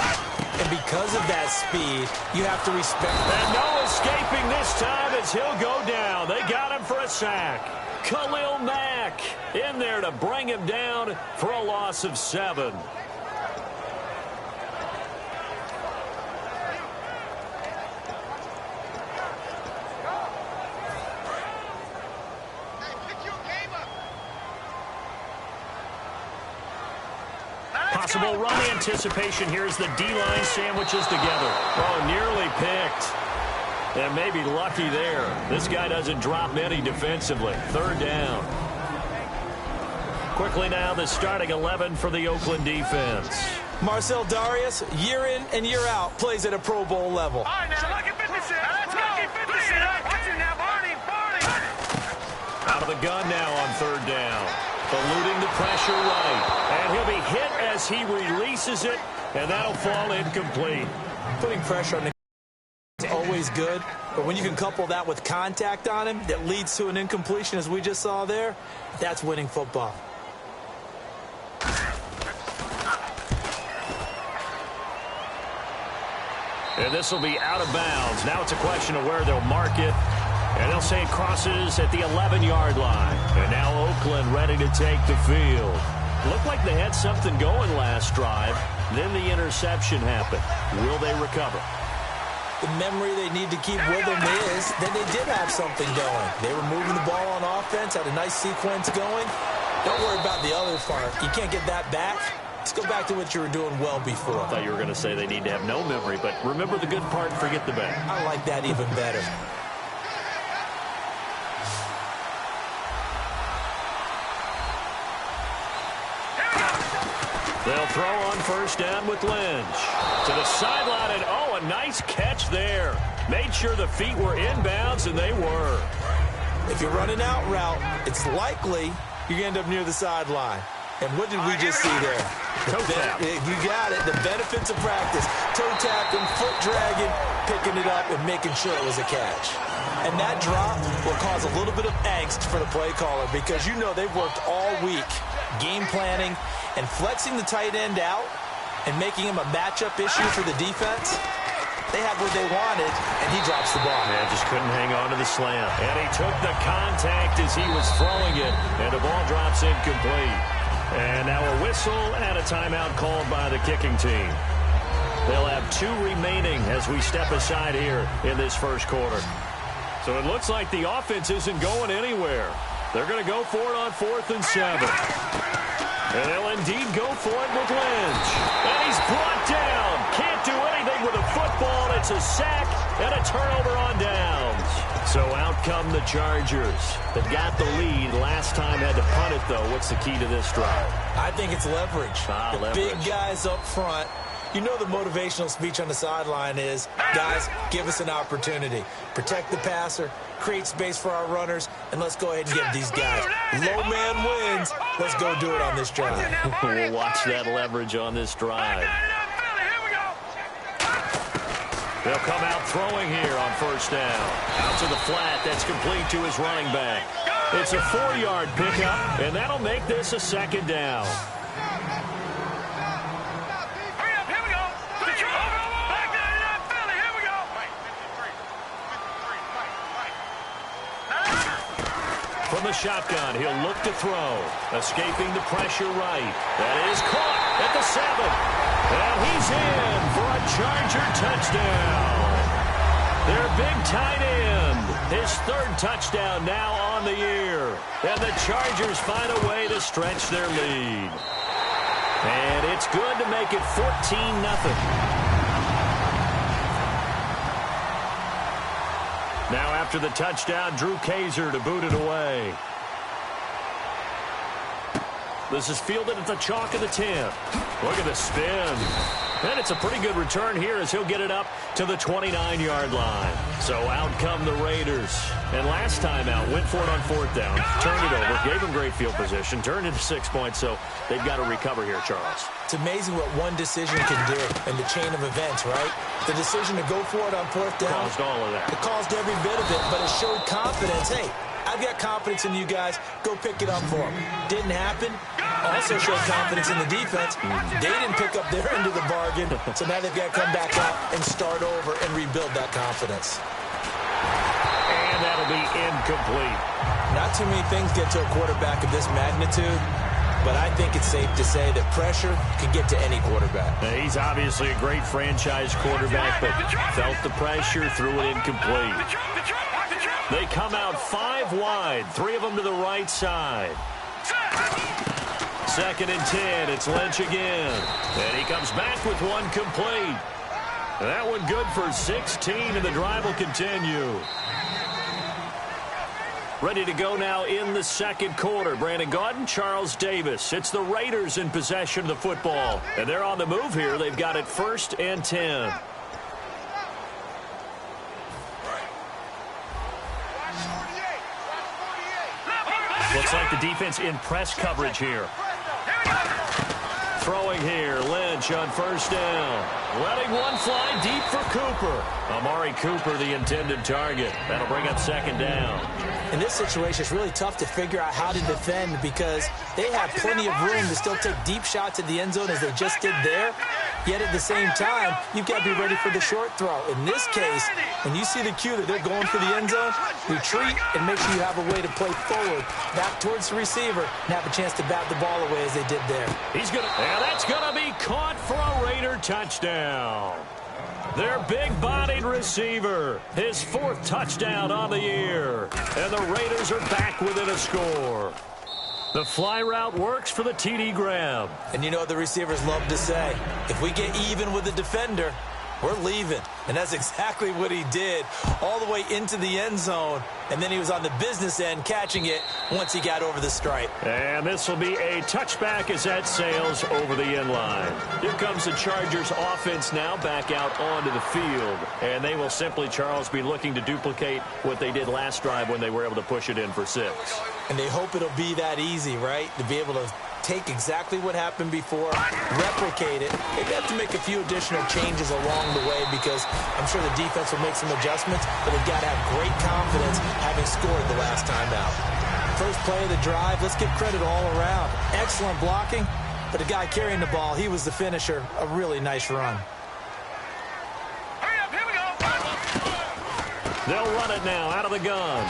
And because of that speed, you have to respect that. And no escaping this time as he'll go down. They got him for a sack. Khalil Mack in there to bring him down for a loss of 7. Possible run anticipation here as the D-line sandwiches together. Oh, nearly picked. And maybe lucky there. This guy doesn't drop many defensively. 3rd down. Quickly now, the starting 11 for the Oakland defense. Marcel Darius, year in and year out, plays at a Pro Bowl level. All right, now, lucky 56. Let's go. Watch it now, Barney. Out of the gun now on 3rd down. Eluding the pressure right. And he'll be hit as he releases it, and that'll fall incomplete. Putting pressure on the is always good, but when you can couple that with contact on him that leads to an incompletion, as we just saw there, that's winning football. And this will be out of bounds. Now it's a question of where they'll mark it. And they'll say it crosses at the 11-yard line. And now Oakland ready to take the field. Looked like they had something going last drive. Then the interception happened. Will they recover? The memory they need to keep with them is that they did have something going. They were moving the ball on offense, had a nice sequence going. Don't worry about the other part. You can't get that back. Let's go back to what you were doing well before. I thought you were going to say they need to have no memory, but remember the good part, forget the bad. I like that even better. They'll throw on 1st down with Lynch. To the sideline, and oh, a nice catch there. Made sure the feet were inbounds, and they were. If you're running out route, it's likely you're going to end up near the sideline. And what did we just see there? Toe tap. You got it. The benefits of practice. Toe tapping, foot dragging, picking it up, and making sure it was a catch. And that drop will cause a little bit of angst for the play caller because you know they've worked all week game planning and flexing the tight end out and making him a matchup issue for the defense. They had what they wanted, and he drops the ball. Yeah, just couldn't hang on to the slam. And he took the contact as he was throwing it, and the ball drops incomplete. And now a whistle and a timeout called by the kicking team. They'll have 2 remaining as we step aside here in this first quarter. So it looks like the offense isn't going anywhere. They're going to go for it on 4th and 7. And they'll indeed go for it with Lynch. And he's brought down. Can't do anything with a football. It's a sack and a turnover on downs. So out come the Chargers. They've got the lead. Last time had to punt it, though. What's the key to this drive? I think it's leverage. Leverage. Big guys up front. You know the motivational speech on the sideline is, guys, give us an opportunity. Protect the passer, create space for our runners, and let's go ahead and give these guys. Low man wins. Let's go do it on this drive. We'll watch that leverage on this drive. They'll come out throwing here on 1st down. Out to the flat. That's complete to his running back. It's a 4-yard pickup, and that'll make this a 2nd down. From the shotgun, he'll look to throw. Escaping the pressure right. That is caught at the 7. And he's in for a Charger touchdown. Their big tight end. His 3rd touchdown now on the year. And the Chargers find a way to stretch their lead. And it's good to make it 14-0. Now after the touchdown, Drew Kaiser to boot it away. This is fielded at the chalk of the 10. Look at the spin. And it's a pretty good return here as he'll get it up to the 29-yard line. So out come the Raiders. And last time out, went for it on fourth down, turned it over, gave him great field position, turned into 6 points, so they've got to recover here, Charles. It's amazing what one decision can do in the chain of events, right? The decision to go for it on fourth down. Caused all of that. It caused every bit of it, but it showed confidence. Hey, I've got confidence in you guys. Go pick it up for them. Didn't happen. Also showed confidence in the defense. They didn't pick up their end of the bargain, so now they've got to come back out and start over and rebuild that confidence. And that'll be incomplete. Not too many things get to a quarterback of this magnitude, but I think it's safe to say that pressure can get to any quarterback. Now, he's obviously a great franchise quarterback, but felt the pressure, threw it incomplete. They come out 5 wide, 3 of them to the right side. 2nd and 10, it's Lynch again. And he comes back with one complete. That one good for 16, and the drive will continue. Ready to go now in the second quarter. Brandon Gaudin, Charles Davis. It's the Raiders in possession of the football. And they're on the move here. They've got it 1st and 10. Looks like the defense in press coverage here. Throwing here, Lynch on 1st down. Letting one fly deep for Cooper. Amari Cooper, the intended target. That'll bring up 2nd down. In this situation, it's really tough to figure out how to defend because they have plenty of room to still take deep shots at the end zone as they just did there. Yet at the same time, you've got to be ready for the short throw. In this case, when you see the cue that they're going for the end zone, retreat and make sure you have a way to play forward, back towards the receiver, and have a chance to bat the ball away as they did there. And that's going to be caught for a Raider touchdown. Their big-bodied receiver, his 4th touchdown on the year. And the Raiders are back within a score. The fly route works for the TD grab. And you know what the receivers love to say? If we get even with the defender, we're leaving. And that's exactly what he did, all the way into the end zone. And then he was on the business end catching it once he got over the stripe. And this will be a touchback as that sails over the end line. Here comes the Chargers offense now back out onto the field. And they will simply, Charles, be looking to duplicate what they did last drive when they were able to push it in for 6. And they hope it'll be that easy, right? To be able to take exactly what happened before, replicate it. They have to make a few additional changes along the way because I'm sure the defense will make some adjustments, but they've got to have great confidence having scored the last time out. First play of the drive, let's give credit all around. Excellent blocking, but the guy carrying the ball, he was the finisher. A really nice run. Hurry up, here we go. They'll run it now out of the gun.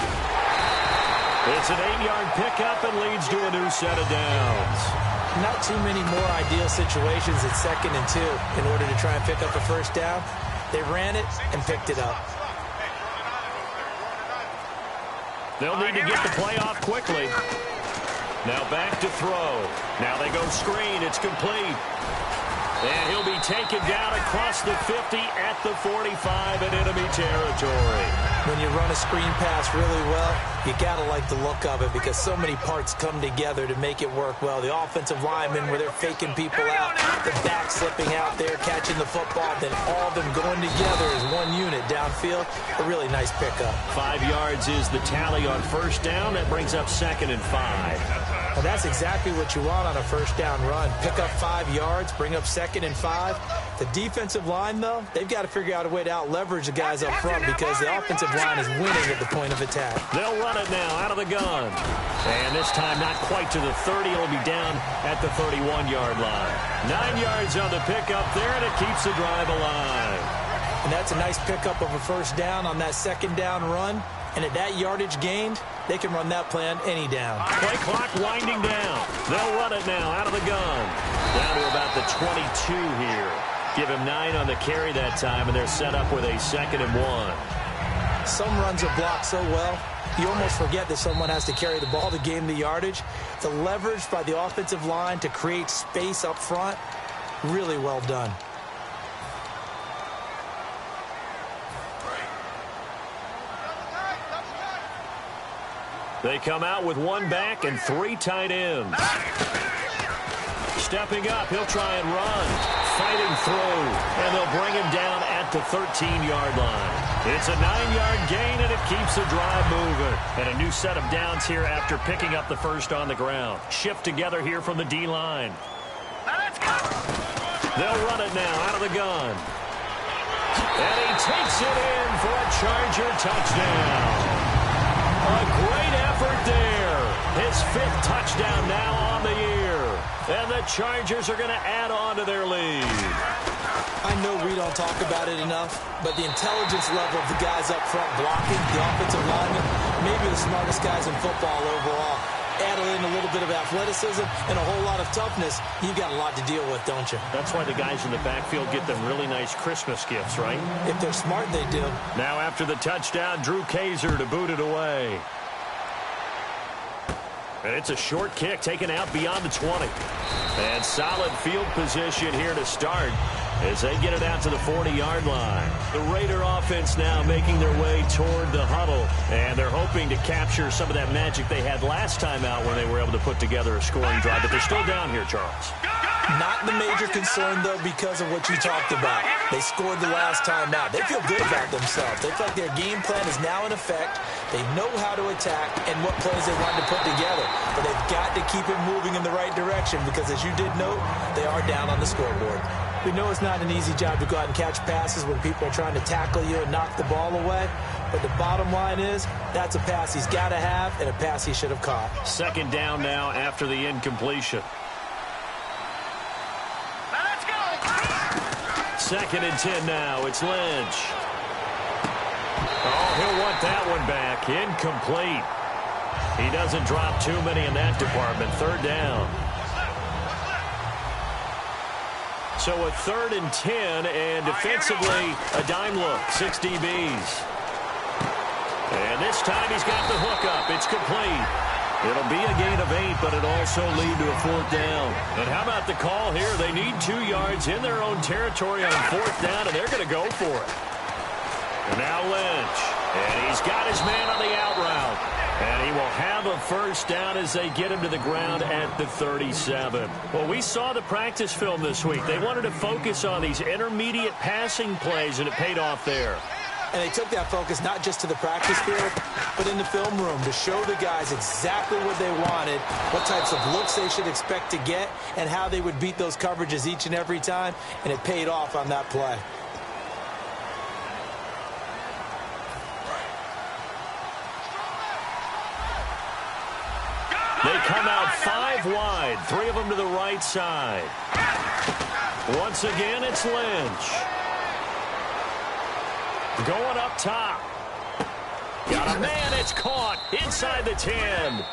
It's an 8-yard pickup and leads to a new set of downs. Not too many more ideal situations at 2nd and 2 in order to try and pick up a 1st down. They ran it and picked it up. They'll need to get the play off quickly. Now back to throw. Now they go screen. It's complete. And he'll be taken down across the 50 at the 45 in enemy territory. When you run a screen pass really well, you got to like the look of it because so many parts come together to make it work well. The offensive linemen where they're faking people out, the back slipping out there, catching the football, then all of them going together as one unit downfield. A really nice pickup. 5 yards is the tally on 1st down. That brings up 2nd and 5. Well, that's exactly what you want on a 1st down run. Pick up 5 yards, bring up 2nd and 5. The defensive line, though, they've got to figure out a way to out-leverage the guys up front because the offensive line is winning at the point of attack. They'll run it now out of the gun. And this time not quite to the 30. It'll be down at the 31-yard line. 9 yards on the pickup there, and it keeps the drive alive. And that's a nice pickup of a 1st down on that 2nd down run. And at that yardage gained, they can run that play on any down. Play clock winding down. They'll run it now out of the gun. Down to about the 22 here. Give him 9 on the carry that time, and they're set up with a 2nd and 1. Some runs are blocked so well, you almost forget that someone has to carry the ball to gain the yardage. The leverage by the offensive line to create space up front, really well done. They come out with 1 back and 3 tight ends. stepping up. He'll try and run. Fighting through. And they'll bring him down at the 13-yard line. It's a 9-yard gain, and it keeps the drive moving. And a new set of downs here after picking up the first on the ground. Shift together here from the D-line. They'll run it now out of the gun. And he takes it in for a Charger touchdown. A great effort there. His 5th touchdown now on the year. And the Chargers are going to add on to their lead. I know we don't talk about it enough, but the intelligence level of the guys up front blocking, the offensive linemen, maybe the smartest guys in football overall. Add in a little bit of athleticism and a whole lot of toughness, you've got a lot to deal with, don't you? That's why the guys in the backfield get them really nice Christmas gifts, right? If they're smart, they do. Now after the touchdown, Drew Kaiser to boot it away. And it's a short kick taken out beyond the 20. And solid field position here to start as they get it out to the 40-yard line. The Raider offense now making their way toward the huddle, and they're hoping to capture some of that magic they had last time out when they were able to put together a scoring drive, but they're still down here, Charles. Not the major concern, though, because of what you talked about. They scored the last time out. They feel good about themselves. They feel like their game plan is now in effect. They know how to attack and what plays they want to put together. But they've got to keep it moving in the right direction because, as you did note, they are down on the scoreboard. We know it's not an easy job to go out and catch passes when people are trying to tackle you and knock the ball away. But the bottom line is, that's a pass he's got to have and a pass he should have caught. 2nd down now after the incompletion. 2nd and 10 now. It's Lynch. Oh, he'll want that one back. Incomplete. He doesn't drop too many in that department. 3rd down. So a 3rd and 10, and defensively, a dime look. 6 DBs. And this time he's got the hook up. It's complete. It'll be a gain of 8, but it'll also lead to a 4th down. And how about the call here? They need 2 yards in their own territory on 4th down, and they're going to go for it. And now Lynch. And he's got his man on the out route. And he will have a 1st down as they get him to the ground at the 37. Well, we saw the practice film this week. They wanted to focus on these intermediate passing plays, and it paid off there. And they took that focus not just to the practice field, but in the film room to show the guys exactly what they wanted, what types of looks they should expect to get, and how they would beat those coverages each and every time, and it paid off on that play. They come out 5 wide, 3 of them to the right side. Once again, it's Lynch. Going up top. Got a man, it's caught inside the 10.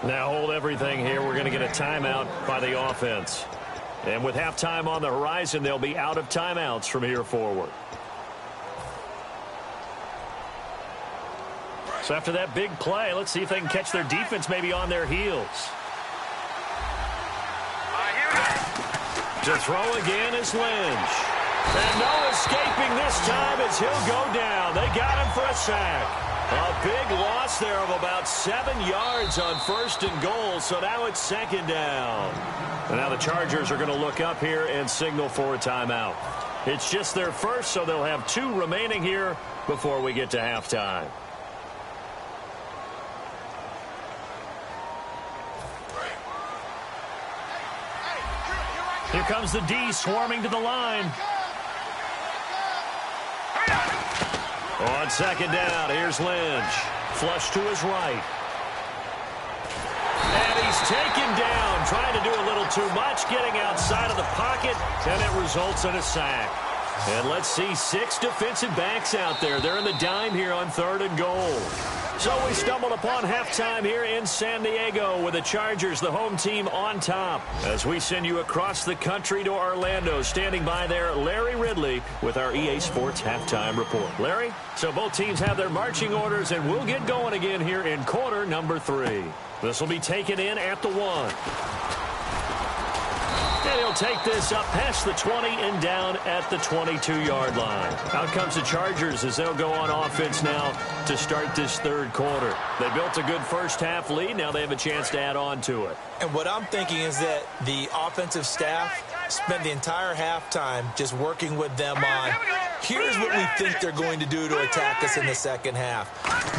Now hold everything here. We're going to get a timeout by the offense. And with halftime on the horizon, they'll be out of timeouts from here forward. So after that big play, let's see if they can catch their defense maybe on their heels. To throw again is Lynch. And no escaping this time as he'll go down. They got him for a sack. A big loss there of about 7 yards on 1st and goal, so now it's 2nd down. And now the Chargers are going to look up here and signal for a timeout. It's just their first, so they'll have 2 remaining here before we get to halftime. Here comes the D swarming to the line. On 2nd down, here's Lynch. Flush to his right. And he's taken down, trying to do a little too much, getting outside of the pocket, and it results in a sack. And let's see 6 defensive backs out there. They're in the dime here on 3rd and goal. So we stumbled upon halftime here in San Diego with the Chargers, the home team, on top. As we send you across the country to Orlando, standing by there, Larry Ridley with our EA Sports Halftime Report. Larry, so both teams have their marching orders, and we'll get going again here in quarter number 3. This will be taken in at the 1. And he'll take this up past the 20 and down at the 22-yard line. Out comes the Chargers as they'll go on offense now to start this third quarter. They built a good first-half lead. Now they have a chance to add on to it. And what I'm thinking is that the offensive staff spent the entire halftime just working with them on, here's what we think they're going to do to attack us in the second half.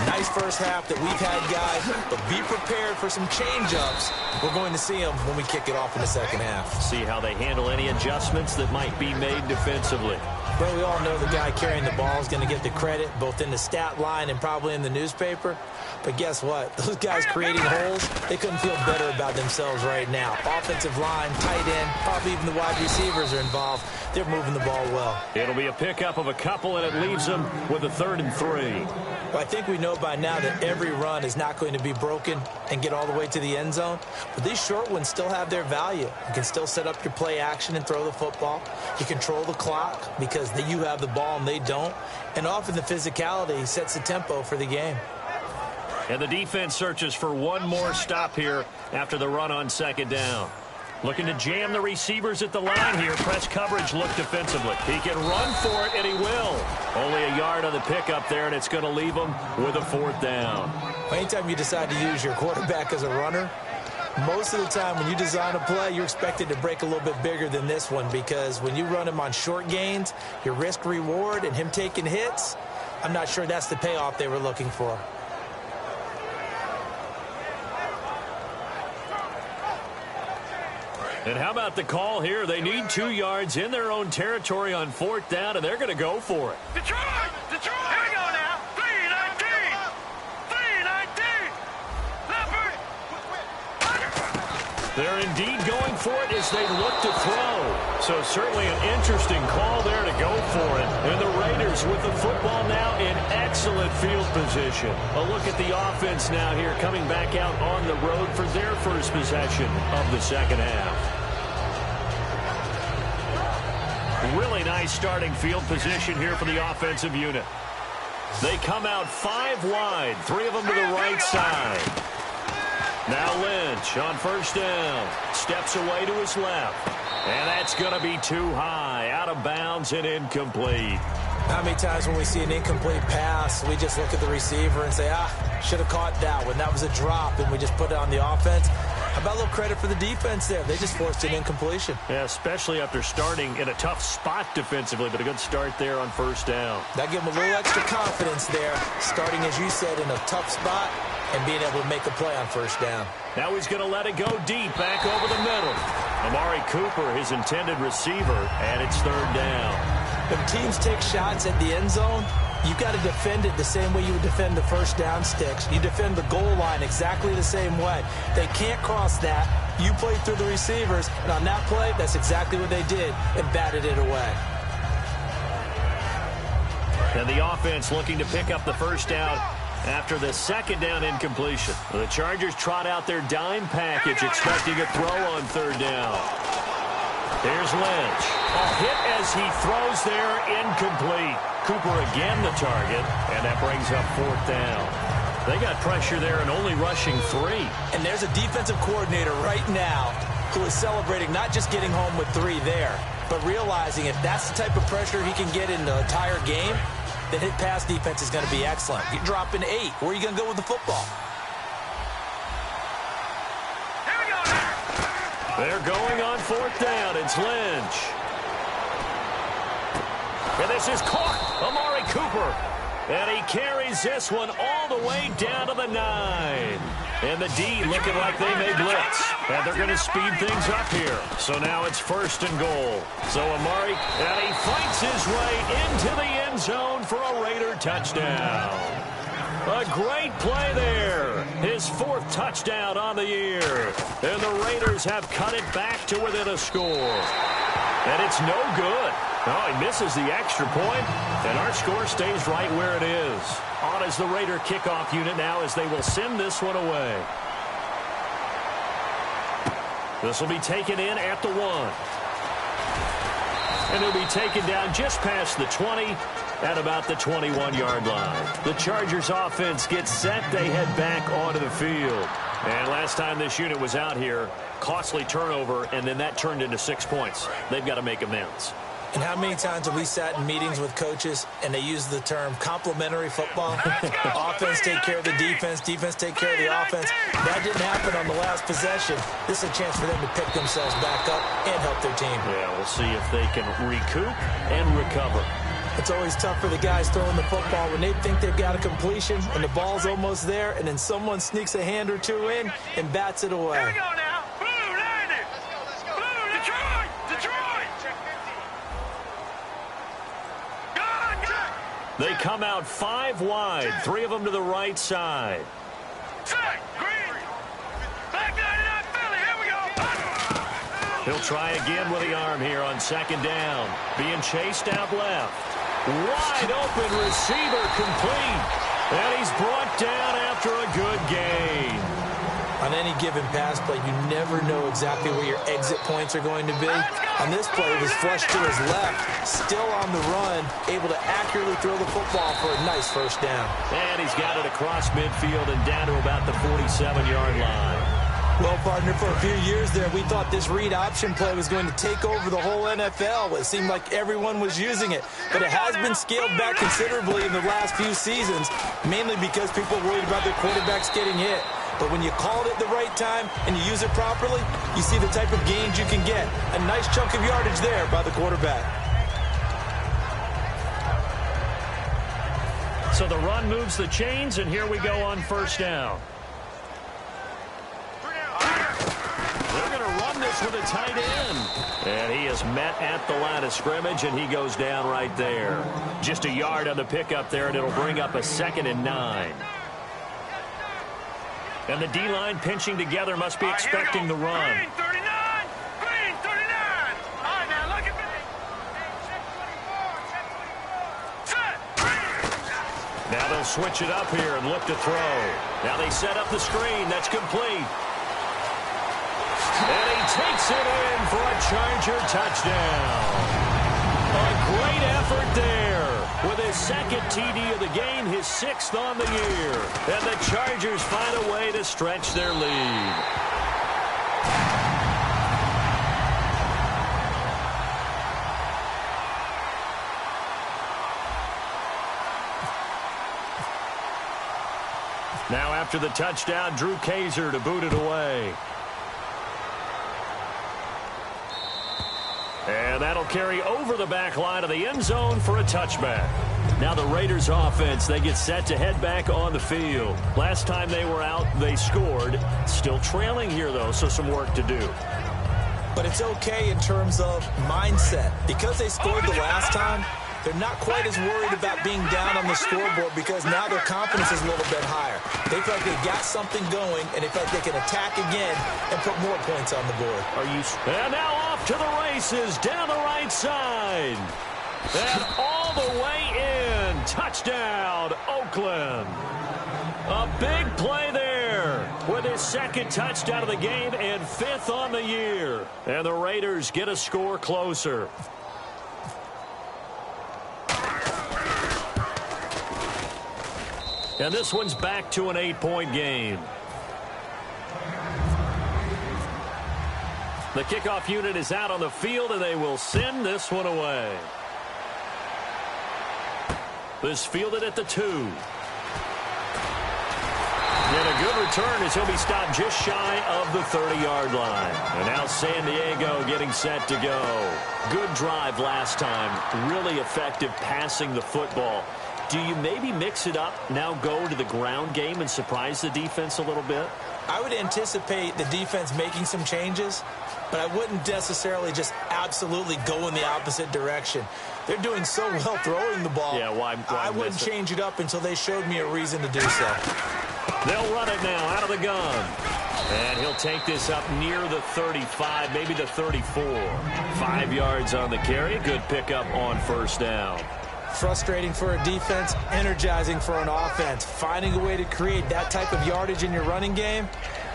Nice first half that we've had, guys, but be prepared for some change-ups. We're going to see them when we kick it off in the second half. See how they handle any adjustments that might be made defensively. Well, we all know the guy carrying the ball is going to get the credit, both in the stat line and probably in the newspaper. But guess what? Those guys creating holes, they couldn't feel better about themselves right now. Offensive line, tight end, probably even the wide receivers are involved. They're moving the ball well. It'll be a pickup of a couple, and it leaves them with a 3rd and 3. Well, I think we know by now that every run is not going to be broken and get all the way to the end zone. But these short ones still have their value. You can still set up your play action and throw the football. You control the clock because you have the ball and they don't. And often the physicality sets the tempo for the game. And the defense searches for one more stop here after the run on 2nd down. Looking to jam the receivers at the line here. Press coverage look defensively. He can run for it, and he will. Only a yard on the pickup there, and it's going to leave him with a 4th down. Anytime you decide to use your quarterback as a runner, most of the time when you design a play, you're expected to break a little bit bigger than this one, because when you run him on short gains, your risk-reward and him taking hits, I'm not sure that's the payoff they were looking for. And how about the call here? They need 2 yards in their own territory on 4th down, and they're going to go for it. Detroit! Detroit! Here we go now. 3-19. 3-19. Leopard. They're indeed going for it as they look to throw. So certainly an interesting call there to go for it. And the Raiders with the football now in excellent field position. A look at the offense now here coming back out on the road for their first possession of the second half. Really nice starting field position here for the offensive unit. They come out 5 wide, 3 of them to the right side. Now Lynch on 1st down. Steps away to his left. And that's going to be too high. Out of bounds and incomplete. How many times when we see an incomplete pass, we just look at the receiver and say, should have caught that one. That was a drop, and we just put it on the offense. How about a little credit for the defense there? They just forced an incompletion. Yeah, especially after starting in a tough spot defensively, but a good start there on 1st down. That gave them a little extra confidence there, starting, as you said, in a tough spot and being able to make a play on 1st down. Now he's going to let it go deep, back over the middle. Amari Cooper, his intended receiver, and it's 3rd down. When teams take shots at the end zone, you've got to defend it the same way you would defend the 1st down sticks. You defend the goal line exactly the same way. They can't cross that. You play through the receivers, and on that play, that's exactly what they did and batted it away. And the offense looking to pick up the 1st down after the 2nd down incompletion. The Chargers trot out their dime package, expecting a throw on 3rd down. Here's Lynch. A hit as he throws there, incomplete. Cooper again the target, and that brings up 4th down. They got pressure there and only rushing 3. And there's a defensive coordinator right now who is celebrating not just getting home with 3 there, but realizing if that's the type of pressure he can get in the entire game, then his pass defense is going to be excellent. You're dropping 8. Where are you going to go with the football? Here we go now. They're going on 4th down. It's Lynch. And this is caught. Amari Cooper. And he carries this one all the way down to the 9. And the D looking like they may blitz. And they're going to speed things up here. So now it's 1st and goal. So Amari, and he fights his way into the end zone for a Raider touchdown. A great play there. His 4th touchdown on the year. And the Raiders have cut it back to within a score. And it's no good. Oh, he misses the extra point, and our score stays right where it is. On is the Raider kickoff unit now as they will send this one away. This will be taken in at the 1. And it'll be taken down just past the 20 at about the 21-yard line. The Chargers offense gets set. They head back onto the field. And last time this unit was out here, costly turnover, and then that turned into 6 points. They've got to make amends. And how many times have we sat in meetings with coaches and they use the term complementary football? Offense take care of the defense, defense take care of the offense. That didn't happen on the last possession. This is a chance for them to pick themselves back up and help their team. Yeah, we'll see if they can recoup and recover. It's always tough for the guys throwing the football when they think they've got a completion and the ball's almost there, and then someone sneaks a hand or two in and bats it away. Here we go now. Blue, 90. Blue, Detroit. Detroit. They come out 5 wide, 3 of them to the right side. Set. Green. Back 99 Philly. Here we go. He'll try again with the arm here on 2nd down. Being chased out left. Wide open receiver complete. And he's brought down after a good gain. On any given pass play, you never know exactly where your exit points are going to be. On this play, it was flushed to his left, still on the run, able to accurately throw the football for a nice 1st down. And he's got it across midfield and down to about the 47-yard line. Well, partner, for a few years there, we thought this read option play was going to take over the whole NFL. It seemed like everyone was using it. But it has been scaled back considerably in the last few seasons, mainly because people are worried about their quarterbacks getting hit. But when you call it at the right time and you use it properly, you see the type of gains you can get. A nice chunk of yardage there by the quarterback. So the run moves the chains, and here we go on 1st down. They're going to run this with a tight end. And he is met at the line of scrimmage, and he goes down right there. Just a yard on the pickup there, and it'll bring up a 2nd and 9. And the D-line pinching together must be expecting the run. Green 39. Green 39. All right, now look at me. Set. Now they'll switch it up here and look to throw. Now they set up the screen. That's complete. And he takes it in for a Charger touchdown. A great effort there. With his 2nd TD of the game, his 6th on the year. And the Chargers find a way to stretch their lead. Now after the touchdown, Drew Kaiser to boot it away. And that'll carry over the back line of the end zone for a touchback. Now the Raiders offense, they get set to head back on the field. Last time they were out, they scored. Still trailing here, though, so some work to do. But it's okay in terms of mindset. Because they scored the last time, they're not quite as worried about being down on the scoreboard because now their confidence is a little bit higher. They feel like they've got something going, and they feel like they can attack again and put more points on the board. And now off to the races down the right side. And all the way in. Touchdown, Oakland. A big play there with his 2nd touchdown of the game and 5th on the year. And the Raiders get a score closer. And this one's back to an 8-point game. The kickoff unit is out on the field, and they will send this one away. This fielded at the 2. And a good return as he'll be stopped just shy of the 30-yard line. And now San Diego getting set to go. Good drive last time. Really effective passing the football. Do you maybe mix it up, now go to the ground game and surprise the defense a little bit? I would anticipate the defense making some changes, but I wouldn't necessarily just absolutely go in the opposite direction. They're doing so well throwing the ball. Yeah, why I wouldn't change it up until they showed me a reason to do so. They'll run it now out of the gun. And he'll take this up near the 35, maybe the 34. 5 yards on the carry. Good pickup on 1st down. Frustrating for a defense, energizing for an offense. Finding a way to create that type of yardage in your running game,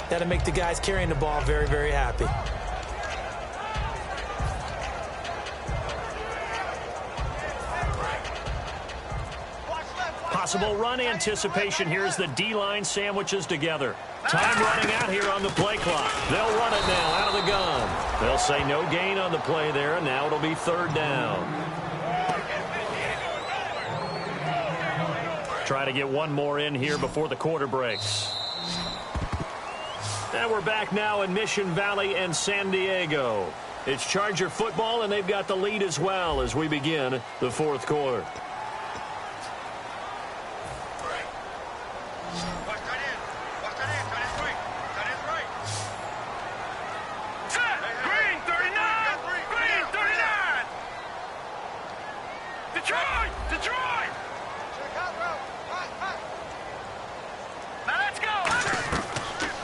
that'll make the guys carrying the ball very, very happy. Possible run anticipation here as the D-line sandwiches together. Time running out here on the play clock. They'll run it now out of the gun. They'll say no gain on the play there, and now it'll be third down. Try to get one more in here before the quarter breaks. And we're back now in Mission Valley and San Diego. It's Charger football, and they've got the lead as well as we begin the fourth quarter.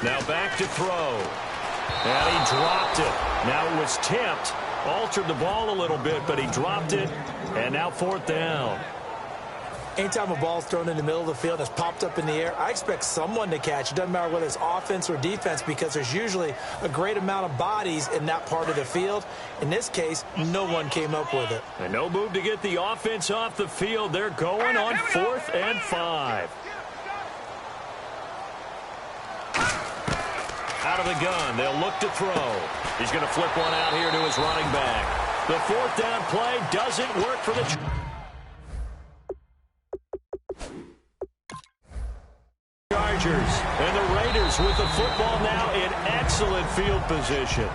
Now back to throw. And he dropped it. Now it was tipped. Altered the ball a little bit, but he dropped it. And now fourth down. Anytime a ball's thrown in the middle of the field that's popped up in the air, I expect someone to catch. It doesn't matter whether it's offense or defense because there's usually a great amount of bodies in that part of the field. In this case, no one came up with it. And no move to get the offense off the field. They're going on 4th and 5. Out of the gun, they'll look to throw. He's going to flip one out here to his running back. The fourth down play doesn't work for the Chargers. And the Raiders with the football now in excellent field position.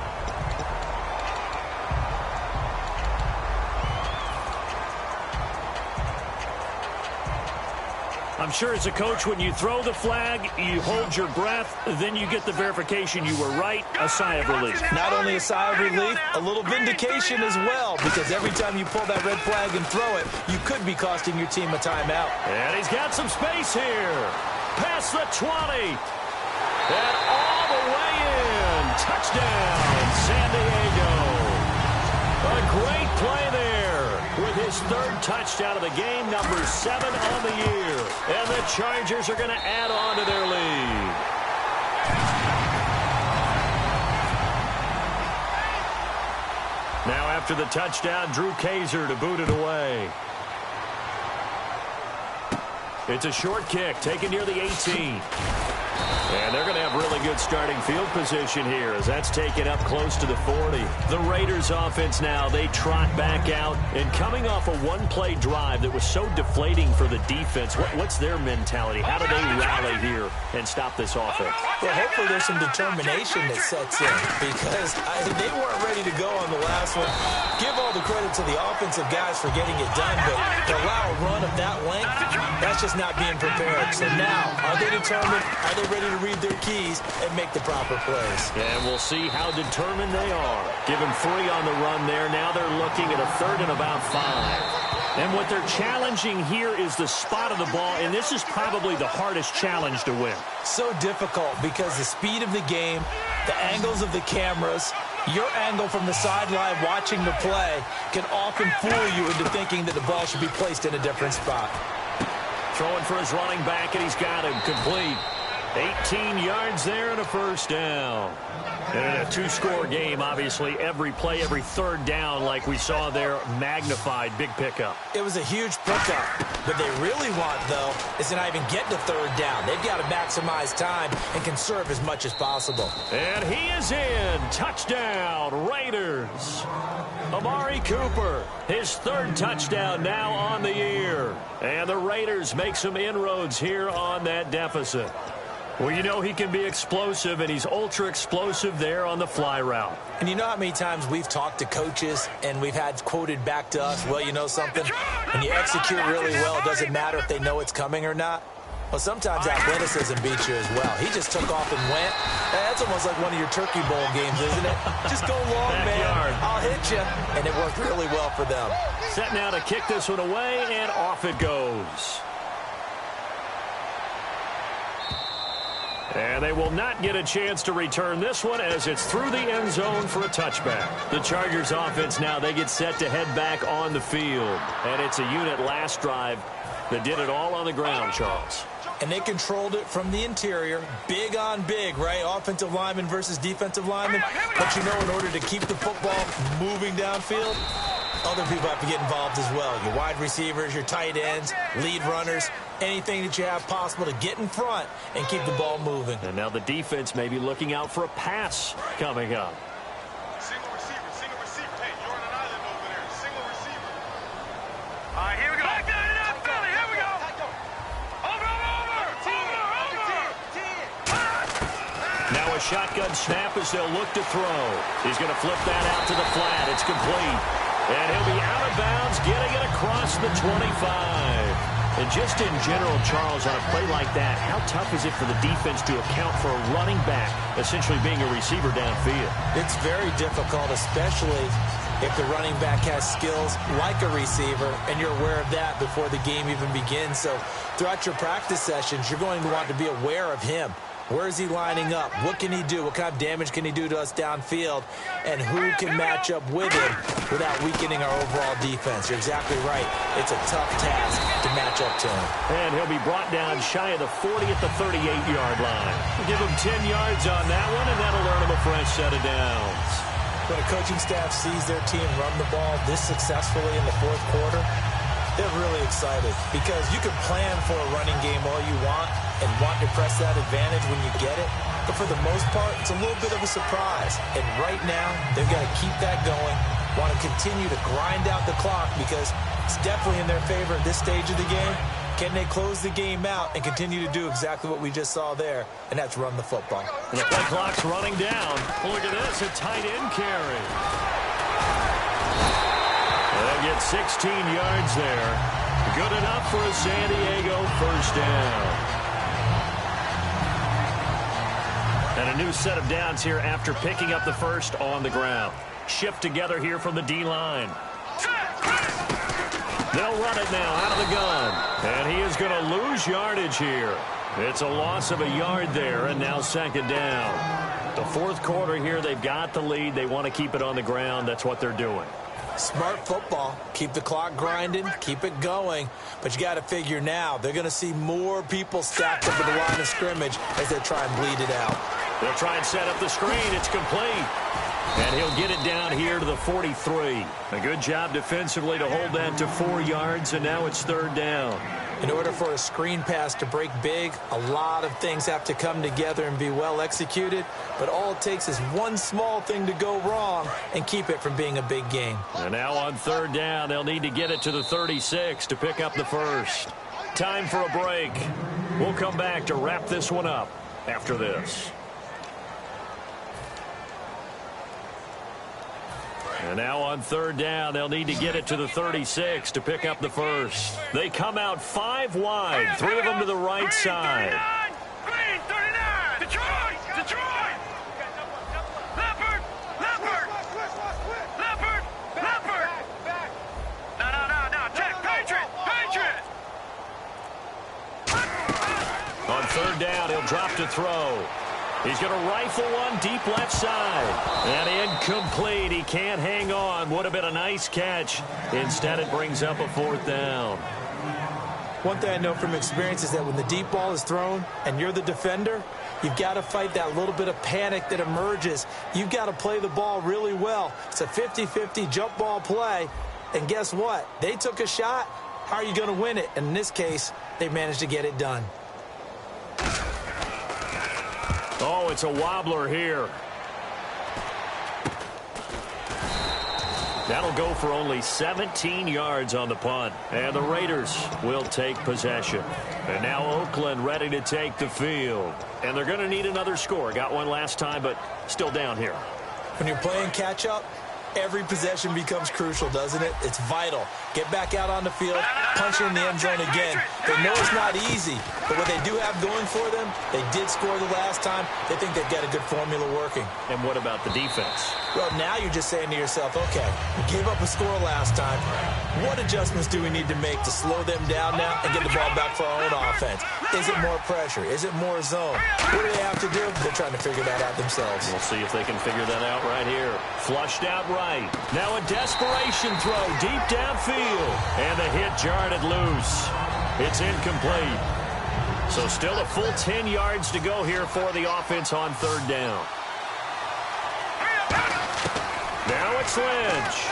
I'm sure as a coach, when you throw the flag, you hold your breath, then you get the verification you were right, a sigh of relief. Not only a sigh of relief, a little vindication as well, because every time you pull that red flag and throw it, you could be costing your team a timeout. And he's got some space here. Past the 20. And all the way in. Touchdown, San Diego. A great play there with his third touchdown of the game, number 7 on the year. And the Chargers are going to add on to their lead. Now after the touchdown, Drew Kaiser to boot it away. It's a short kick taken near the 18. And they're going to have really good starting field position here as that's taken up close to the 40. The Raiders offense now, they trot back out. And coming off a one-play drive that was so deflating for the defense, what's their mentality? How do they rally here and stop this offense? Well, hopefully there's some determination that sets in because they weren't ready to go on the last one. Give all the credit to the offensive guys for getting it done, but to allow a run of that length, that's just not being prepared. So now, are they determined? Are they ready to read their keys and make the proper plays? And we'll see how determined they are. Give them 3 on the run there. Now they're looking at a 3rd and about 5. And what they're challenging here is the spot of the ball, and this is probably the hardest challenge to win. So difficult because the speed of the game, the angles of the cameras, your angle from the sideline watching the play can often fool you into thinking that the ball should be placed in a different spot. Throwing for his running back, and he's got him complete. 18 yards there and a first down. And in a 2-score game, obviously, every play, every third down, like we saw there, magnified, big pickup. It was a huge pickup. What they really want, though, is to not even get to third down. They've got to maximize time and conserve as much as possible. And he is in. Touchdown, Raiders. Amari Cooper, his 3rd touchdown now on the year. And the Raiders make some inroads here on that deficit. Well, you know he can be explosive, and he's ultra-explosive there on the fly route. And you know how many times we've talked to coaches and we've had quoted back to us, well, you know something? When you execute really well, it doesn't matter if they know it's coming or not. Well, sometimes athleticism beats you as well. He just took off and went. That's almost like one of your Turkey Bowl games, isn't it? Just go long, man. I'll hit you. And it worked really well for them. Set now to kick this one away, and off it goes. And they will not get a chance to return this one as it's through the end zone for a touchback. The Chargers offense now, they get set to head back on the field. And it's a unit last drive that did it all on the ground, Charles. And they controlled it from the interior, big on big, right? Offensive lineman versus defensive lineman. But you know, in order to keep the football moving downfield, other people have to get involved as well. Your wide receivers, your tight ends, lead runners, anything that you have possible to get in front and keep the ball moving. And now the defense may be looking out for a pass coming up. Single receiver, single receiver. Hey, you're on an island over there. Single receiver. All right, here we go. Back down in that belly. Here we go. Over. Now a shotgun snap as they'll look to throw. He's going to flip that out to the flat. It's complete. And he'll be out of bounds, getting it across the 25. And just in general, Charles, on a play like that, how tough is it for the defense to account for a running back essentially being a receiver downfield? It's very difficult, especially if the running back has skills like a receiver, and you're aware of that before the game even begins. So throughout your practice sessions, you're going to want to be aware of him. Where is he lining up? What can he do? What kind of damage can he do to us downfield? And who can match up with him without weakening our overall defense? You're exactly right. It's a tough task to match up to him. And he'll be brought down shy of the 40 at the 38-yard line. We'll give him 10 yards on that one, and that'll earn him a fresh set of downs. When a coaching staff sees their team run the ball this successfully in the fourth quarter, they're really excited because you can plan for a running game all you want and want to press that advantage when you get it. But for the most part, it's a little bit of a surprise. And right now, they've got to keep that going, want to continue to grind out the clock because it's definitely in their favor at this stage of the game. Can they close the game out and continue to do exactly what we just saw there, and that's run the football. And the play clock's running down. Look at this, a tight end carry. They'll get 16 yards there. Good enough for a San Diego first down. And a new set of downs here after picking up the first on the ground. Shift together here from the D-line. They'll run it now out of the gun. And he is going to lose yardage here. It's a loss of a yard there, and now second down. The fourth quarter here, they've got the lead. They want to keep it on the ground. That's what they're doing. Smart football. Keep the clock grinding. Keep it going. But you got to figure now, they're going to see more people stacked up at the line of scrimmage as they try and bleed it out. They'll try and set up the screen. It's complete. And he'll get it down here to the 43. A good job defensively to hold that to 4 yards, and now it's third down. In order for a screen pass to break big, a lot of things have to come together and be well executed. But all it takes is one small thing to go wrong and keep it from being a big game. And now on third down, they'll need to get it to the 36 to pick up the first. Time for a break. We'll come back to wrap this one up after this. And now on third down, they'll need to get it to the 36 to pick up the first. They come out 5 wide, 3 of them to the right side. Green, 39. Detroit. Leopard. No. Check. Patriot. On third down, he'll drop to throw. He's going to rifle one deep left side. And incomplete. He can't hang on. Would have been a nice catch. Instead, it brings up a fourth down. One thing I know from experience is that when the deep ball is thrown and you're the defender, you've got to fight that little bit of panic that emerges. You've got to play the ball really well. It's a 50-50 jump ball play. And guess what? They took a shot. How are you going to win it? And in this case, they managed to get it done. Oh, it's a wobbler here. That'll go for only 17 yards on the punt. And the Raiders will take possession. And now Oakland ready to take the field. And they're going to need another score. Got one last time, but still down here. When you're playing catch-up, every possession becomes crucial, doesn't it? It's vital. Get back out on the field, punch it in the end zone again. They know it's not easy, but what they do have going for them, they did score the last time. They think they've got a good formula working. And what about the defense? Well, now you're just saying to yourself, okay, we gave up a score last time. What adjustments do we need to make to slow them down now and get the ball back for our own offense? Is it more pressure? Is it more zone? What do they have to do? They're trying to figure that out themselves. We'll see if they can figure that out right here. Flushed out right. Now a desperation throw deep downfield. And the hit jarred it loose. It's incomplete. So still a full 10 yards to go here for the offense on third down. Now it's Lynch.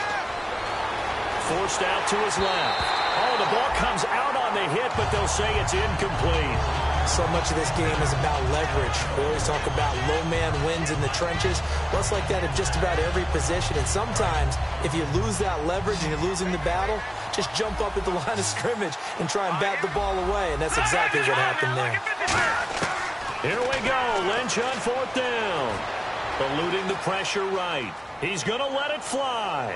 forced out to his left. Oh, the ball comes out on the hit, but they'll say it's incomplete. So much of this game is about leverage. We always talk about low man wins in the trenches. Well, it's like that at just about every position. And sometimes, if you lose that leverage and you're losing the battle, just jump up at the line of scrimmage and try and bat the ball away. And that's exactly what happened there. Here we go. Lynch on fourth down. Eluding the pressure right. He's going to let it fly.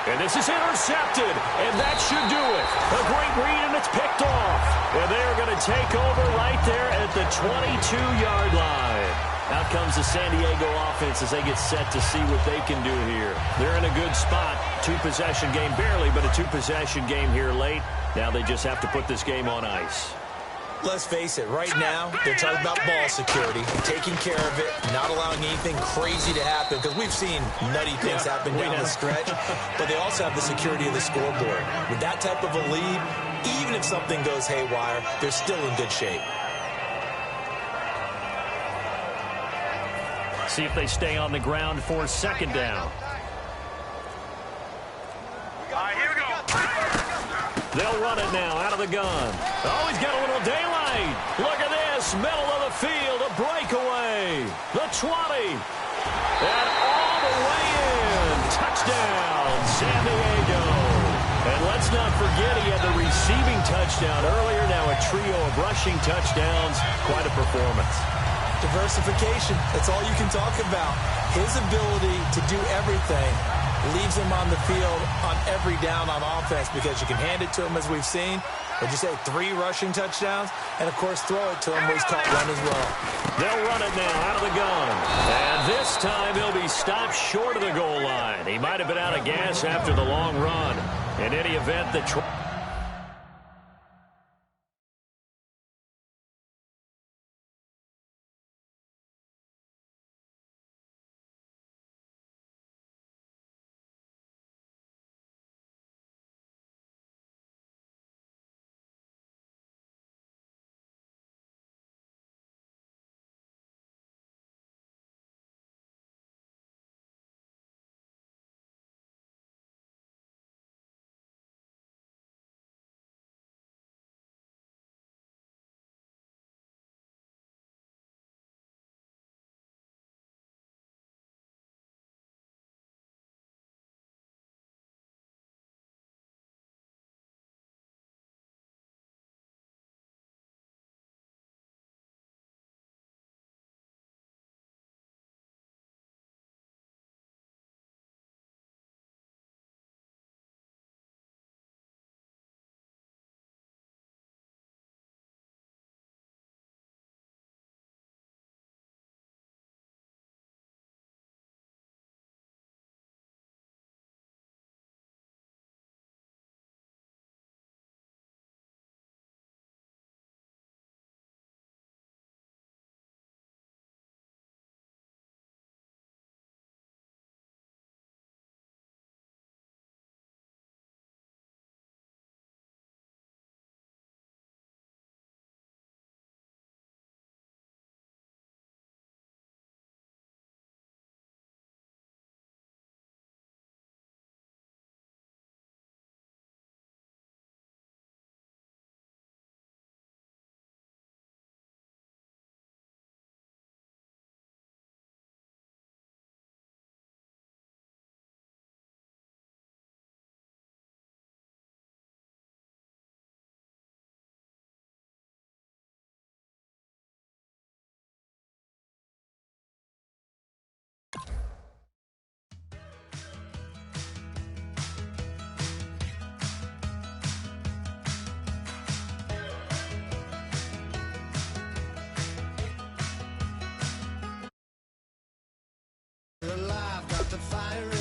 And this is intercepted, and that should do it. A great read, and it's picked off. And they're going to take over right there at the 22-yard line. Out comes the San Diego offense as they get set to see what they can do here. They're in a good spot. Two-possession game, barely, but a two-possession game here late. Now they just have to put this game on ice. Let's face it, right now, they're talking about ball security, taking care of it, not allowing anything crazy to happen, because we've seen nutty things happen down the stretch, but they also have the security of the scoreboard. With that type of a lead, even if something goes haywire, they're still in good shape. See if they stay on the ground for second down. Here we go. They'll run it now out of the gun. Oh, he's got a little daylight. Look at this. Middle of the field. A breakaway. The 20. And all the way in. Touchdown, San Diego. And let's not forget he had the receiving touchdown earlier. Now a trio of rushing touchdowns. Quite a performance. Diversification. That's all you can talk about. His ability to do everything leaves him on the field on every down on offense because you can hand it to him, as we've seen. Would you say 3 rushing touchdowns? And, of course, throw it to him where he's caught one as well. They'll run it now out of the gun. And this time he'll be stopped short of the goal line. He might have been out of gas after the long run. In any event, the Alive, got the fire